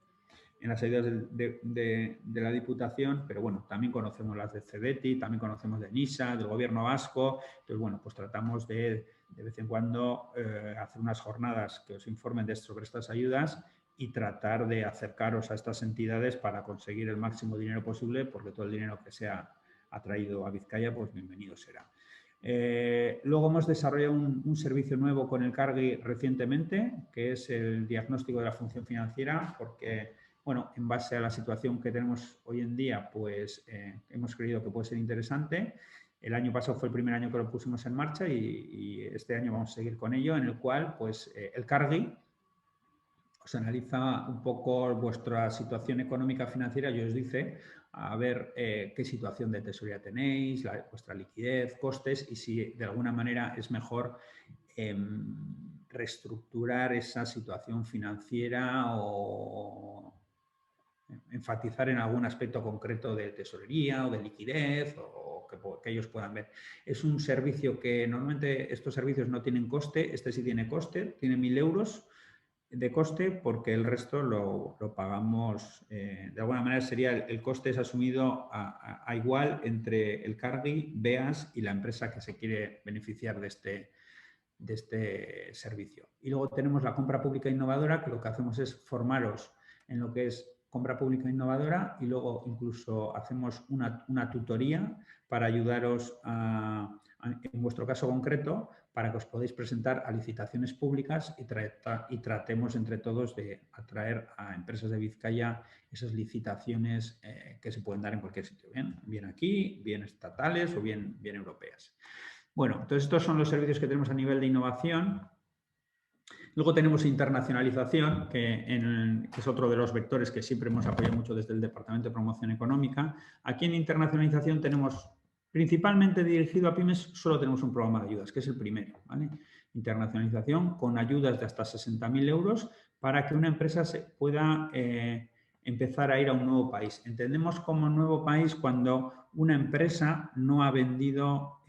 las ayudas de la Diputación, pero bueno, también conocemos las de CEDETI, también conocemos de NISA, del Gobierno vasco. Entonces, bueno, pues tratamos de vez en cuando hacer unas jornadas que os informen sobre estas ayudas y tratar de acercaros a estas entidades para conseguir el máximo dinero posible, porque todo el dinero que sea atraído a Vizcaya, pues bienvenido será. Luego hemos desarrollado un servicio nuevo con el CARGI recientemente, que es el diagnóstico de la función financiera, porque, bueno, en base a la situación que tenemos hoy en día, pues hemos creído que puede ser interesante. El año pasado fue el primer año que lo pusimos en marcha y este año vamos a seguir con ello, en el cual, pues, el CARGI os analiza un poco vuestra situación económica financiera y os dice a ver qué situación de tesorería tenéis, vuestra liquidez, costes y si de alguna manera es mejor reestructurar esa situación financiera o enfatizar en algún aspecto concreto de tesorería o de liquidez o que ellos puedan ver. Es un servicio que normalmente estos servicios no tienen coste, este sí tiene coste, tiene 1.000 euros de coste porque el resto lo pagamos, de alguna manera sería el coste es asumido a igual entre el CARGI, BEAS y la empresa que se quiere beneficiar de este servicio. Y luego tenemos la compra pública innovadora, que lo que hacemos es formaros en lo que es compra pública innovadora y luego incluso hacemos una tutoría para ayudaros en vuestro caso concreto, para que os podáis presentar a licitaciones públicas y tratemos entre todos de atraer a empresas de Vizcaya esas licitaciones que se pueden dar en cualquier sitio, bien aquí, bien estatales o bien europeas. Bueno, entonces estos son los servicios que tenemos a nivel de innovación. Luego tenemos internacionalización, que es otro de los vectores que siempre hemos apoyado mucho desde el Departamento de Promoción Económica. Aquí en internacionalización tenemos, principalmente dirigido a pymes, solo tenemos un programa de ayudas, que es el primero, ¿vale? Internacionalización con ayudas de hasta 60.000 euros para que una empresa se pueda empezar a ir a un nuevo país. Entendemos como nuevo país cuando una empresa no ha vendido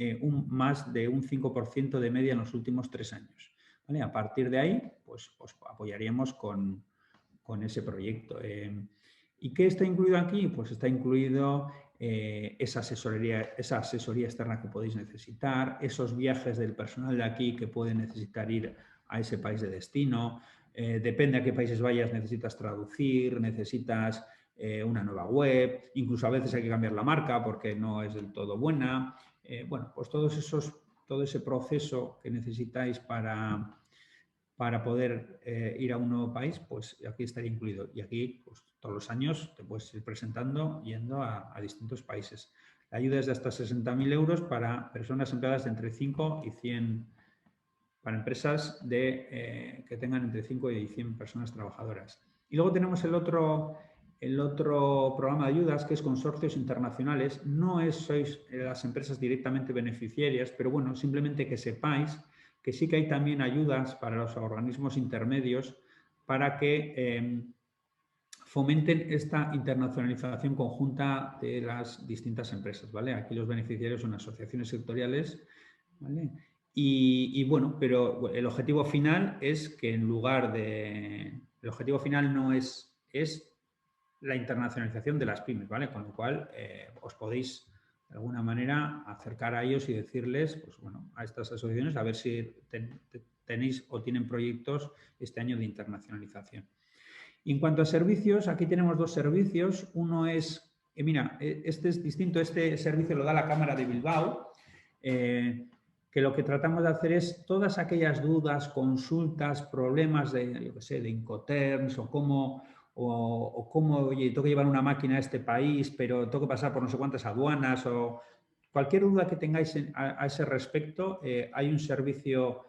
más de un 5% de media en los últimos 3 años. ¿Vale? A partir de ahí, pues os apoyaríamos con ese proyecto. ¿Y qué está incluido aquí? Pues está incluido esa asesoría externa que podéis necesitar, esos viajes del personal de aquí que pueden necesitar ir a ese país de destino. Depende a qué países vayas, necesitas traducir, necesitas una nueva web, incluso a veces hay que cambiar la marca porque no es del todo buena. Bueno, pues todo ese proceso que necesitáis para poder ir a un nuevo país, pues aquí estaría incluido. Y aquí, pues todos los años te puedes ir presentando yendo a distintos países. La ayuda es de hasta 60.000 euros para personas empleadas de entre 5 y 100, para empresas que tengan entre 5 y 100 personas trabajadoras. Y luego tenemos el otro programa de ayudas, que es consorcios internacionales. No sois las empresas directamente beneficiarias, pero bueno, simplemente que sepáis que sí que hay también ayudas para los organismos intermedios para que fomenten esta internacionalización conjunta de las distintas empresas, ¿vale? Aquí los beneficiarios son asociaciones sectoriales, ¿vale? Y bueno, pero el objetivo final es que en lugar de... El objetivo final no es la internacionalización de las pymes, ¿vale? Con lo cual os podéis de alguna manera acercar a ellos y decirles, pues bueno, a estas asociaciones a ver si tenéis o tienen proyectos este año de internacionalización. Y en cuanto a servicios, aquí tenemos 2 servicios. Uno es, mira, este es distinto, este servicio lo da la Cámara de Bilbao, que lo que tratamos de hacer es todas aquellas dudas, consultas, problemas de, yo qué sé, de Incoterms o cómo, oye, tengo que llevar una máquina a este país, pero tengo que pasar por no sé cuántas aduanas o cualquier duda que tengáis a ese respecto, hay un servicio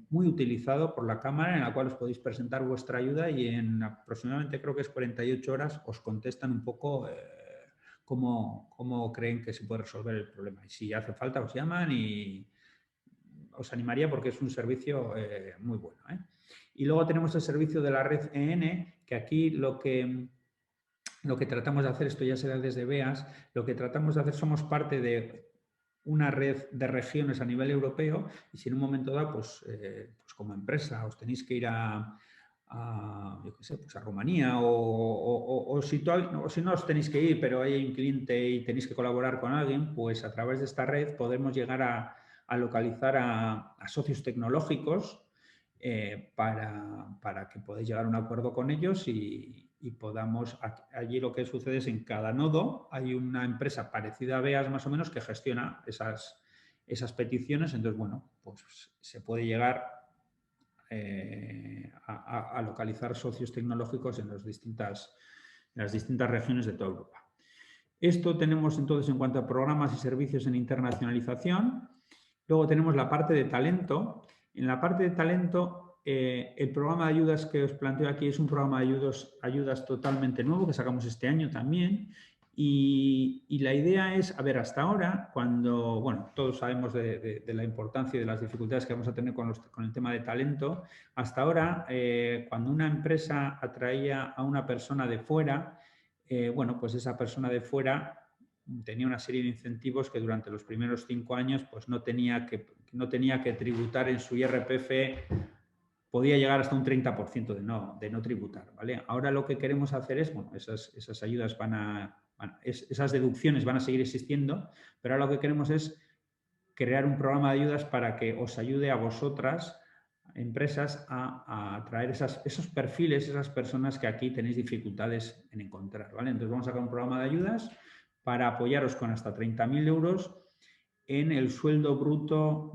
muy utilizado por la Cámara en la cual os podéis presentar vuestra ayuda y en aproximadamente creo que es 48 horas os contestan un poco cómo creen que se puede resolver el problema. Y si hace falta os llaman y os animaría porque es un servicio muy bueno. Y luego tenemos el servicio de la red EN, que aquí lo que tratamos de hacer, esto ya será desde BEAS, lo que tratamos de hacer, somos parte de una red de regiones a nivel europeo, y si en un momento dado, pues como empresa os tenéis que ir yo qué sé, pues a Rumanía o si no os tenéis que ir, pero hay un cliente y tenéis que colaborar con alguien, pues a través de esta red podemos llegar a localizar a socios tecnológicos para que podáis llegar a un acuerdo con ellos y podamos, allí lo que sucede es en cada nodo hay una empresa parecida a BEAS más o menos que gestiona esas peticiones, entonces bueno, pues se puede llegar a localizar socios tecnológicos en las distintas regiones de toda Europa. Esto tenemos entonces en cuanto a programas y servicios en internacionalización. Luego tenemos la parte de talento. En la parte de talento, el programa de ayudas que os planteo aquí es un programa de ayudas totalmente nuevo que sacamos este año también. Y la idea es, a ver, hasta ahora, cuando, bueno, todos sabemos de la importancia y de las dificultades que vamos a tener con el tema de talento, hasta ahora, cuando una empresa atraía a una persona de fuera, bueno, pues esa persona de fuera tenía una serie de incentivos que durante los primeros 5 años pues no tenía que tributar en su IRPF, podía llegar hasta un 30% de no tributar, ¿vale? Ahora lo que queremos hacer es, bueno, esas ayudas esas deducciones van a seguir existiendo, pero ahora lo que queremos es crear un programa de ayudas para que os ayude a vosotras, empresas, a atraer esos perfiles, esas personas que aquí tenéis dificultades en encontrar, ¿vale? Entonces vamos a sacar un programa de ayudas para apoyaros con hasta 30.000 euros en el sueldo bruto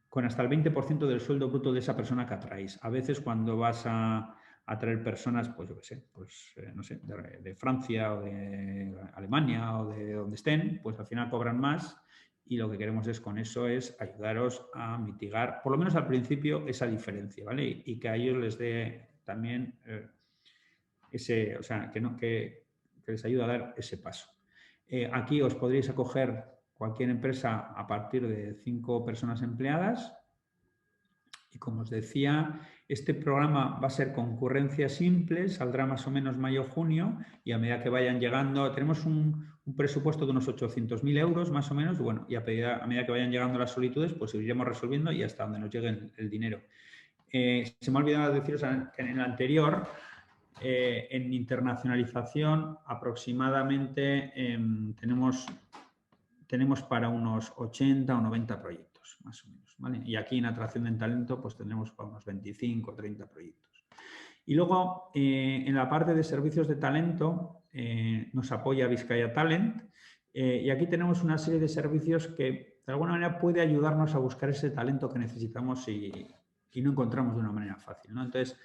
con hasta el 20% del sueldo bruto de esa persona que atraéis. A veces cuando vas a atraer personas, pues yo qué sé, pues no sé, de Francia o de Alemania o de donde estén, pues al final cobran más y lo que queremos es con eso es ayudaros a mitigar, por lo menos al principio, esa diferencia, ¿vale? Y que a ellos les dé también o sea, que les ayude a dar ese paso. Aquí os podréis acoger cualquier empresa a partir de 5 personas empleadas. Y como os decía, este programa va a ser concurrencia simple, saldrá más o menos mayo-junio y a medida que vayan llegando, tenemos un presupuesto de unos 800.000 euros más o menos, bueno, y a medida que vayan llegando las solicitudes, pues iremos resolviendo y hasta donde nos llegue el dinero. Se me ha olvidado deciros que en el anterior, en internacionalización, aproximadamente tenemos para unos 80 o 90 proyectos, más o menos, ¿vale? Y aquí en atracción de talento, pues tendremos para unos 25 o 30 proyectos. Y luego, en la parte de servicios de talento, nos apoya Vizcaya Talent, y aquí tenemos una serie de servicios que de alguna manera puede ayudarnos a buscar ese talento que necesitamos y no encontramos de una manera fácil, ¿no? Entonces,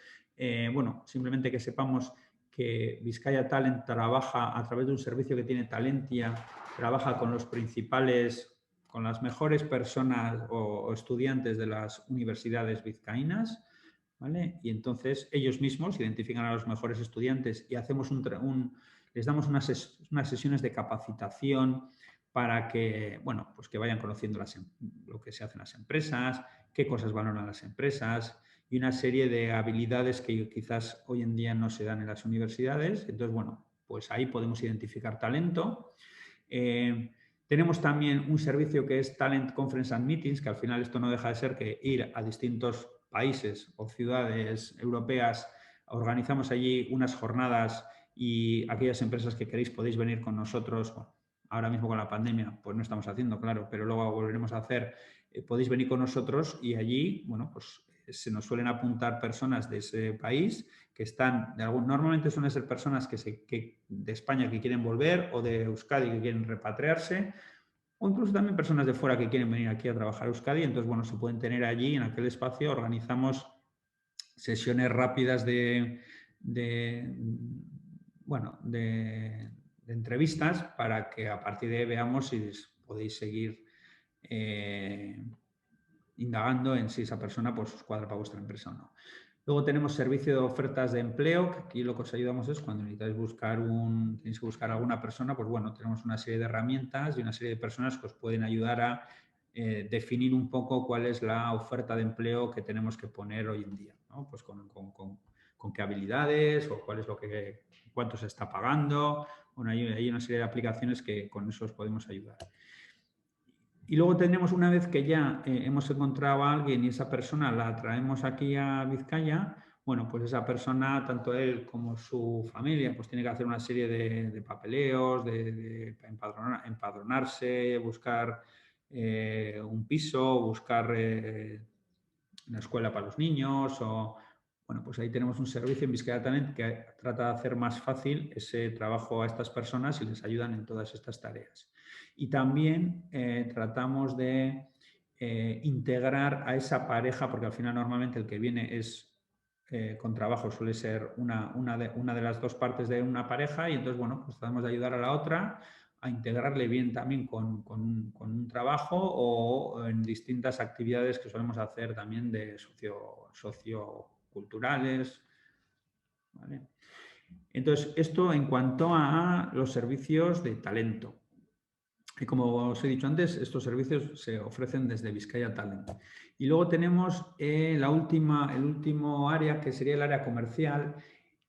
bueno, simplemente que sepamos que Vizcaya Talent trabaja a través de un servicio que tiene Talentia, trabaja con con las mejores personas o estudiantes de las universidades vizcaínas, ¿vale? Y entonces ellos mismos identifican a los mejores estudiantes y hacemos les damos unas sesiones de capacitación para que, bueno, pues que vayan conociendo lo que se hace en las empresas, qué cosas valoran las empresas y una serie de habilidades que quizás hoy en día no se dan en las universidades. Entonces, bueno, pues ahí podemos identificar talento. Tenemos también un servicio que es Talent Conference and Meetings, que al final esto no deja de ser que ir a distintos países o ciudades europeas, organizamos allí unas jornadas y aquellas empresas que queréis podéis venir con nosotros. Bueno, ahora mismo con la pandemia pues no estamos haciendo, claro, pero luego volveremos a hacer, podéis venir con nosotros y allí, bueno, pues se nos suelen apuntar personas de ese país que están, normalmente suelen ser personas de España que quieren volver o de Euskadi que quieren repatriarse o incluso también personas de fuera que quieren venir aquí a trabajar a Euskadi. Entonces, bueno, se pueden tener allí en aquel espacio, organizamos sesiones rápidas de entrevistas para que a partir de ahí veamos si podéis seguir indagando en si esa persona pues, os cuadra para vuestra empresa o no. Luego tenemos servicio de ofertas de empleo, que aquí lo que os ayudamos es cuando necesitáis tenéis que buscar a alguna persona, pues bueno, tenemos una serie de herramientas y una serie de personas que os pueden ayudar a definir un poco cuál es la oferta de empleo que tenemos que poner hoy en día, ¿no? Pues con qué habilidades o cuánto se está pagando. Bueno, hay una serie de aplicaciones que con eso os podemos ayudar. Y luego tenemos, una vez que ya hemos encontrado a alguien y esa persona la traemos aquí a Vizcaya, bueno, pues esa persona, tanto él como su familia, pues tiene que hacer una serie de papeleos, de empadronarse, buscar un piso, buscar una escuela para los niños o... Bueno, pues ahí tenemos un servicio en Vizcaya Talent que trata de hacer más fácil ese trabajo a estas personas y les ayudan en todas estas tareas. Y también tratamos de integrar a esa pareja, porque al final normalmente el que viene es con trabajo, suele ser una de las dos partes de una pareja, y entonces, bueno, pues tratamos de ayudar a la otra a integrarle bien también con un trabajo o en distintas actividades que solemos hacer también de socioculturales. ¿Vale? Entonces, esto en cuanto a los servicios de talento. Y como os he dicho antes, estos servicios se ofrecen desde Vizcaya Talent. Y luego tenemos el último área, que sería el área comercial.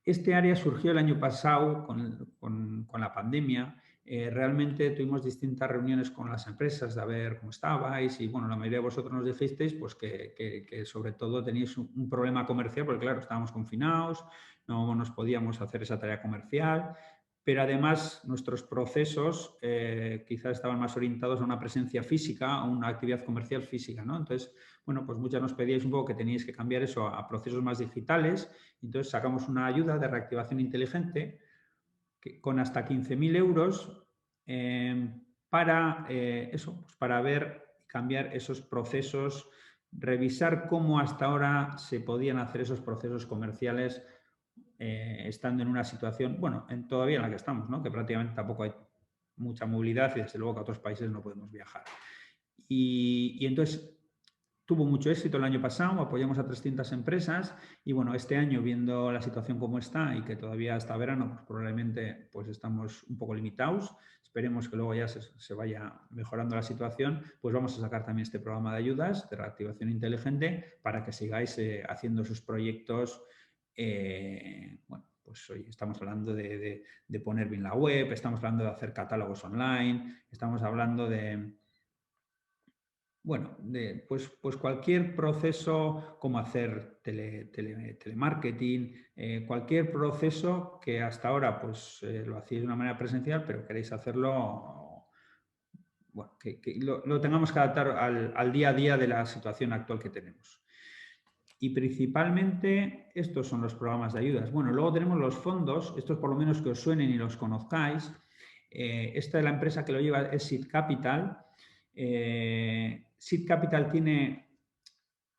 Este área surgió el año pasado con la pandemia. Realmente tuvimos distintas reuniones con las empresas de a ver cómo estabais y, bueno, la mayoría de vosotros nos dijisteis pues, que sobre todo teníais un problema comercial porque, claro, estábamos confinados, no nos podíamos hacer esa tarea comercial, pero además nuestros procesos quizás estaban más orientados a una presencia física, a una actividad comercial física, ¿no? Entonces, bueno, pues muchas nos pedíais un poco que teníais que cambiar eso a procesos más digitales. Entonces sacamos una ayuda de reactivación inteligente con hasta 15.000 euros para eso, pues para ver y cambiar esos procesos, revisar cómo hasta ahora se podían hacer esos procesos comerciales estando en una situación, bueno, todavía en la que estamos, ¿no? Que prácticamente tampoco hay mucha movilidad y desde luego que a otros países no podemos viajar. Y entonces tuvo mucho éxito el año pasado, apoyamos a 300 empresas y, bueno, este año, viendo la situación como está y que todavía hasta verano pues probablemente pues estamos un poco limitados, esperemos que luego ya se vaya mejorando la situación, pues vamos a sacar también este programa de ayudas de reactivación inteligente para que sigáis haciendo sus proyectos. Bueno, pues hoy estamos hablando de poner bien la web, estamos hablando de hacer catálogos online, estamos hablando de, bueno, pues cualquier proceso, como hacer telemarketing, cualquier proceso que hasta ahora pues lo hacéis de una manera presencial, pero queréis hacerlo, bueno, que lo tengamos que adaptar al día a día de la situación actual que tenemos. Y principalmente estos son los programas de ayudas. Bueno, luego tenemos los fondos, estos por lo menos que os suenen y los conozcáis. Esta de la empresa que lo lleva es Seed Capital. Seed Capital tiene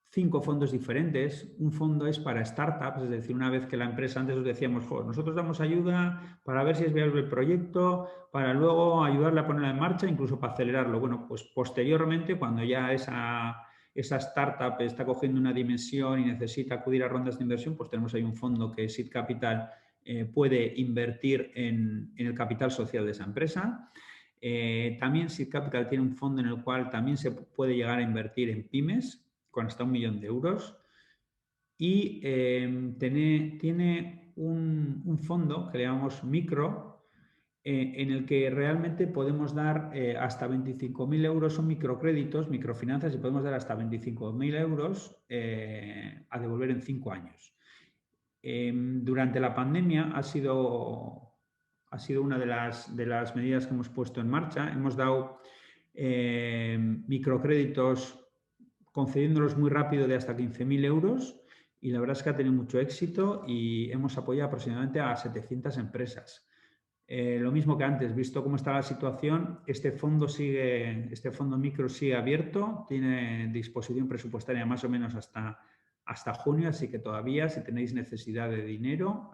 5 fondos diferentes. Un fondo es para startups, es decir, una vez que la empresa, antes os decíamos, nosotros damos ayuda para ver si es viable el proyecto, para luego ayudarle a ponerlo en marcha, incluso para acelerarlo. Bueno, pues posteriormente, cuando ya esa startup está cogiendo una dimensión y necesita acudir a rondas de inversión, pues tenemos ahí un fondo que Seed Capital puede invertir en el capital social de esa empresa. También Seed Capital tiene un fondo en el cual también se puede llegar a invertir en pymes con hasta 1 millón de euros. Y tiene un fondo que le llamamos micro, en el que realmente podemos dar hasta 25.000 euros, son microcréditos, microfinanzas, y podemos dar hasta 25.000 euros a devolver en 5 años. Durante la pandemia ha sido una de las medidas que hemos puesto en marcha. Hemos dado microcréditos concediéndolos muy rápido de hasta 15.000 euros, y la verdad es que ha tenido mucho éxito y hemos apoyado aproximadamente a 700 empresas. Lo mismo que antes, visto cómo está la situación, este fondo micro sigue abierto, tiene disposición presupuestaria más o menos hasta junio, así que todavía, si tenéis necesidad de dinero,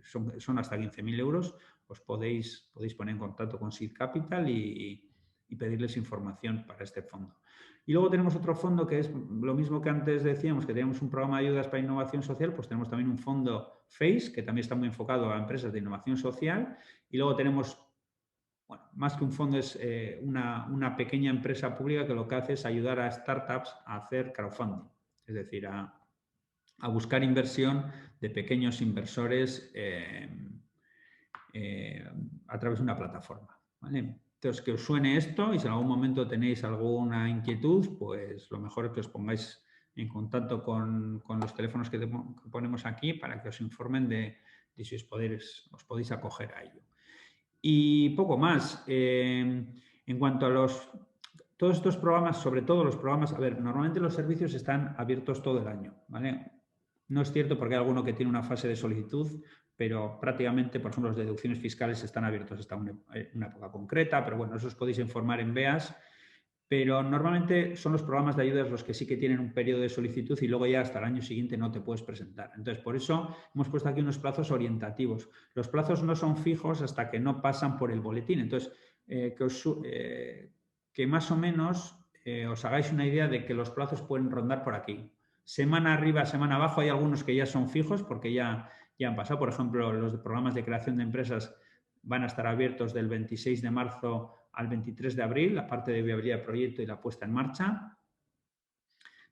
son hasta 15.000 euros, os podéis poner en contacto con Seed Capital y pedirles información para este fondo. Y luego tenemos otro fondo que es lo mismo que antes decíamos, que teníamos un programa de ayudas para innovación social, pues tenemos también un fondo FACE, que también está muy enfocado a empresas de innovación social. Y luego tenemos, bueno, más que un fondo es una pequeña empresa pública que lo que hace es ayudar a startups a hacer crowdfunding, es decir, a buscar inversión de pequeños inversores a través de una plataforma, ¿vale? Entonces, que os suene esto y si en algún momento tenéis alguna inquietud, pues lo mejor es que os pongáis en contacto con los teléfonos que ponemos aquí para que os informen de si os podéis acoger a ello. Y poco más. En cuanto a todos estos programas, sobre todo los programas, a ver, normalmente los servicios están abiertos todo el año, ¿vale? No es cierto porque hay alguno que tiene una fase de solicitud, pero prácticamente, por ejemplo, las deducciones fiscales están abiertos hasta una época concreta, pero bueno, eso os podéis informar en BEAS. Pero normalmente son los programas de ayudas los que sí que tienen un periodo de solicitud y luego ya hasta el año siguiente no te puedes presentar. Entonces, por eso hemos puesto aquí unos plazos orientativos. Los plazos no son fijos hasta que no pasan por el boletín. Entonces, que más o menos os hagáis una idea de que los plazos pueden rondar por aquí. Semana arriba, semana abajo, hay algunos que ya son fijos porque ya han pasado. Por ejemplo, los programas de creación de empresas van a estar abiertos del 26 de marzo al 23 de abril, la parte de viabilidad de proyecto y la puesta en marcha.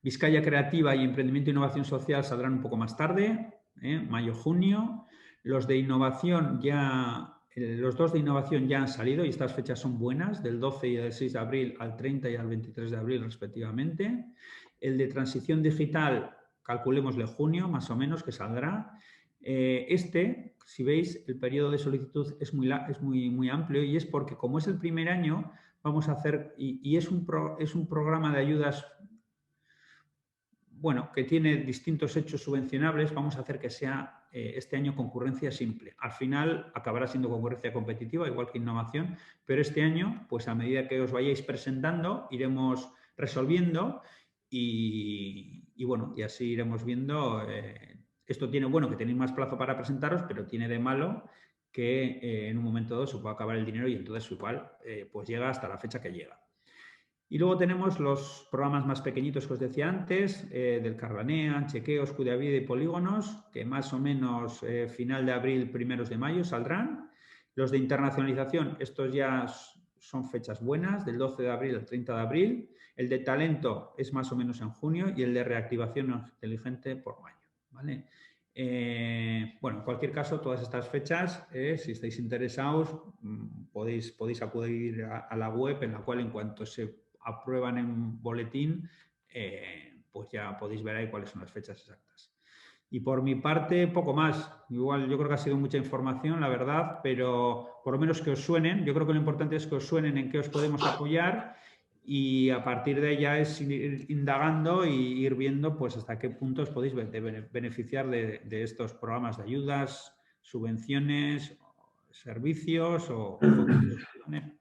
Vizcaya Creativa y Emprendimiento e Innovación Social saldrán un poco más tarde, mayo-junio. Los de innovación los dos de innovación ya han salido y estas fechas son buenas, del 12 y del 6 de abril al 30 y al 23 de abril respectivamente. El de transición digital, calculémosle junio, más o menos, que saldrá. Si veis, el periodo de solicitud es muy amplio y es porque como es el primer año, vamos a hacer, y es un programa de ayudas, bueno, que tiene distintos hechos subvencionables, vamos a hacer que sea este año concurrencia simple. Al final acabará siendo concurrencia competitiva, igual que innovación, pero este año, pues a medida que os vayáis presentando, iremos resolviendo y bueno, y así iremos viendo. Esto tiene bueno que tenéis más plazo para presentaros, pero tiene de malo que en un momento dado se puede acabar el dinero y entonces igual pues llega hasta la fecha que llega. Y luego tenemos los programas más pequeñitos que os decía antes, del Carbanea, Chequeos, Cuidavida y Polígonos, que más o menos final de abril, primeros de mayo saldrán. Los de internacionalización, estos ya son fechas buenas, del 12 de abril al 30 de abril. El de talento es más o menos en junio y el de reactivación inteligente por mayo, ¿vale? Bueno, en cualquier caso, todas estas fechas, si estáis interesados, podéis acudir a la web en la cual en cuanto se aprueban en boletín, pues ya podéis ver ahí cuáles son las fechas exactas. Y por mi parte, poco más. Igual yo creo que ha sido mucha información, la verdad, pero por lo menos que os suenen. Yo creo que lo importante es que os suenen en qué os podemos apoyar y a partir de ella es ir indagando y ir viendo pues hasta qué punto os podéis beneficiar de estos programas de ayudas, subvenciones, servicios o ¿vale?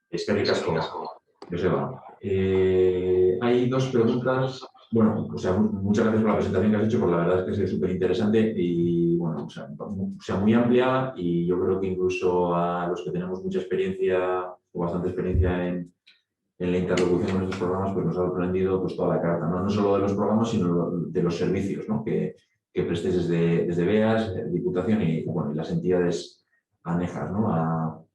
Es que ricasco, Joseba. Hay dos preguntas. Bueno, o sea, muchas gracias por la presentación que has hecho, porque la verdad es que es súper interesante y, bueno, o sea, muy amplia y yo creo que incluso a los que tenemos mucha experiencia o bastante experiencia en la interlocución con estos programas, pues nos ha sorprendido pues, toda la carta, ¿no? No solo de los programas, sino de los servicios, ¿no? que prestéis desde BEAS, Diputación y, bueno, y las entidades anejas, ¿no?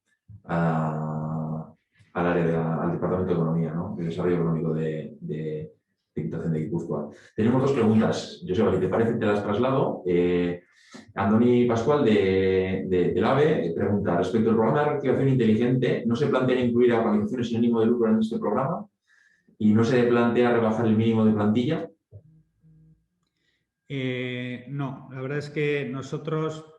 al área al Departamento de Economía, ¿no? De Desarrollo Económico de Diputación de Guipúzcoa. Tenemos dos preguntas, Joseba, si te parece te las traslado. Andoni Pascual del AVE pregunta, respecto al programa de reactivación inteligente, ¿no se plantea incluir a organizaciones sin ánimo de lucro en este programa? ¿Y no se plantea rebajar el mínimo de plantilla? No, la verdad es que nosotros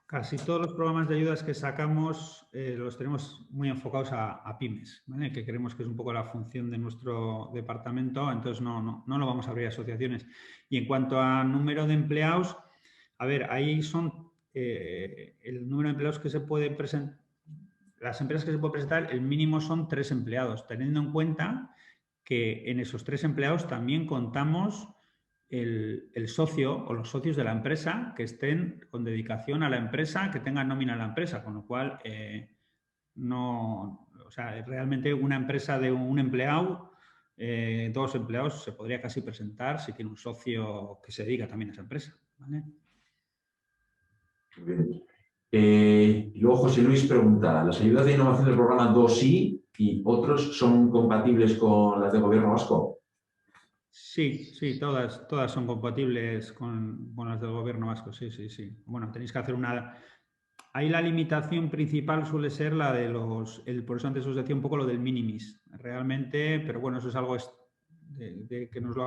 casi todos los programas de ayudas que sacamos los tenemos muy enfocados a pymes, ¿vale? Que creemos que es un poco la función de nuestro departamento, entonces no lo vamos a abrir a asociaciones. Y en cuanto a número de empleados, a ver, ahí son el número de empleados que se puede presentar, las empresas que se pueden presentar, el mínimo son 3 empleados, teniendo en cuenta que en esos 3 empleados también contamos el socio o los socios de la empresa que estén con dedicación a la empresa, que tengan nómina a la empresa, con lo cual o sea, realmente una empresa de un empleado, 2 empleados se podría casi presentar si tiene un socio que se dedica también a esa empresa, ¿vale? Bien. Y luego José Luis pregunta, ¿las ayudas de innovación del programa 2i y otros son compatibles con las del gobierno vasco? Sí, sí, todas son compatibles con las del gobierno vasco, sí, sí, sí. Bueno, tenéis que hacer una... Ahí la limitación principal suele ser la de por eso antes os decía un poco lo del minimis, realmente, pero bueno, eso es algo que nos lo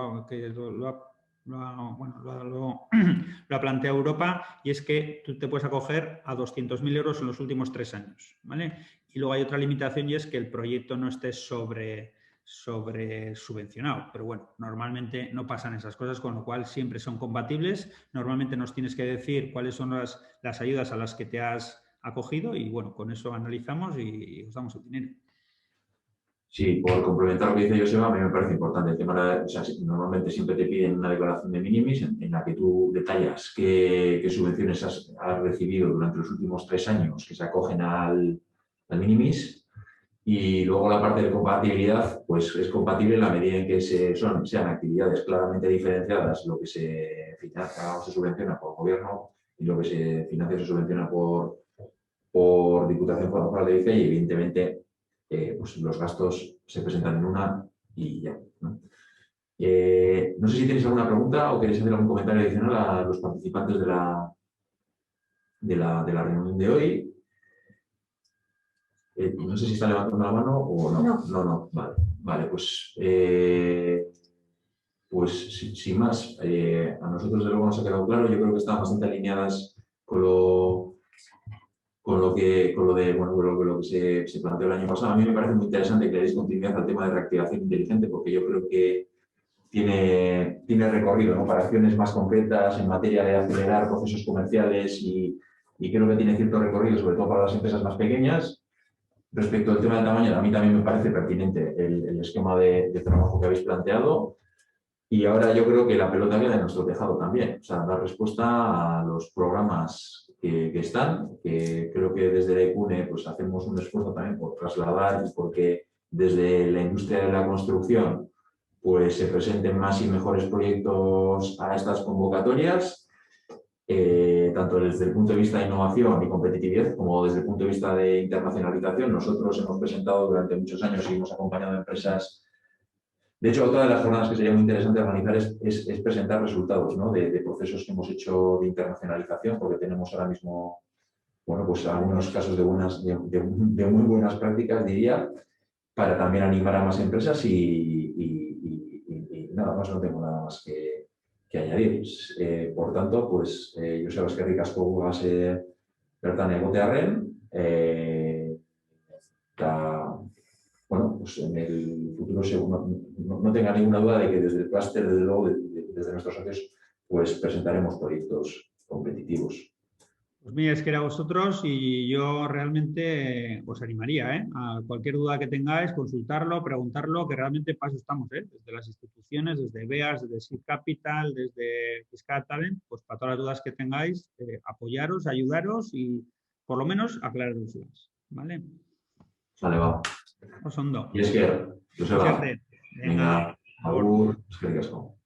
ha planteado Europa, y es que tú te puedes acoger a 200.000 euros en los últimos 3 años, ¿vale? Y luego hay otra limitación, y es que el proyecto no esté sobre subvencionado, pero bueno, normalmente no pasan esas cosas, con lo cual siempre son compatibles. Normalmente nos tienes que decir cuáles son las ayudas a las que te has acogido y bueno, con eso analizamos y os damos el dinero. Sí, por complementar lo que dice Joseba, a mí me parece importante el tema, o sea, normalmente siempre te piden una declaración de minimis en la que tú detallas qué subvenciones has recibido durante los últimos 3 años que se acogen al minimis. Y luego la parte de compatibilidad, pues es compatible en la medida en que sean actividades claramente diferenciadas, lo que se financia o se subvenciona por gobierno y lo que se financia o se subvenciona por Diputación Foral de Bizkaia, y evidentemente pues los gastos se presentan en una y ya, ¿no? No sé si tenéis alguna pregunta o queréis hacer algún comentario adicional a los participantes de la reunión de hoy. No sé si está levantando la mano o no. No. Vale, pues sin más, a nosotros de luego nos ha quedado claro. Yo creo que están bastante alineadas con lo que se planteó el año pasado. A mí me parece muy interesante que le deis continuidad al tema de reactivación inteligente, porque yo creo que tiene recorrido, ¿no?, para acciones más concretas en materia de acelerar procesos comerciales y creo que tiene cierto recorrido, sobre todo para las empresas más pequeñas. Respecto al tema del tamaño, a mí también me parece pertinente el esquema de trabajo que habéis planteado. Y ahora yo creo que la pelota queda en nuestro tejado también. O sea, dar respuesta a los programas que están, que creo que desde la ECUNE pues, hacemos un esfuerzo también por trasladar y porque desde la industria de la construcción pues, se presenten más y mejores proyectos a estas convocatorias. Tanto desde el punto de vista de innovación y competitividad como desde el punto de vista de internacionalización. Nosotros hemos presentado durante muchos años y hemos acompañado a empresas. De hecho, otra de las jornadas que sería muy interesante organizar es presentar resultados, ¿no?, de procesos que hemos hecho de internacionalización, porque tenemos ahora mismo, bueno, pues algunos casos de muy buenas prácticas, diría, para también animar a más empresas y nada más, no tengo nada más que añadir. Por tanto, pues Joseba eskerrik asko gugaz bertan egotearren, bueno, pues en el futuro no tenga ninguna duda de que desde el clúster, desde luego, desde nuestros socios, pues presentaremos proyectos competitivos. Pues mira, es que era vosotros y yo realmente os animaría, a cualquier duda que tengáis, consultarlo, preguntarlo, que realmente para eso estamos, desde las instituciones, desde BEAS, desde Seed Capital, desde Fiscal Talent, pues para todas las dudas que tengáis, apoyaros, ayudaros y por lo menos aclararos dudas, ¿vale? Vale, va. Oso ondo. Y Joseba, Venga, venga, agur, eskerrik asko.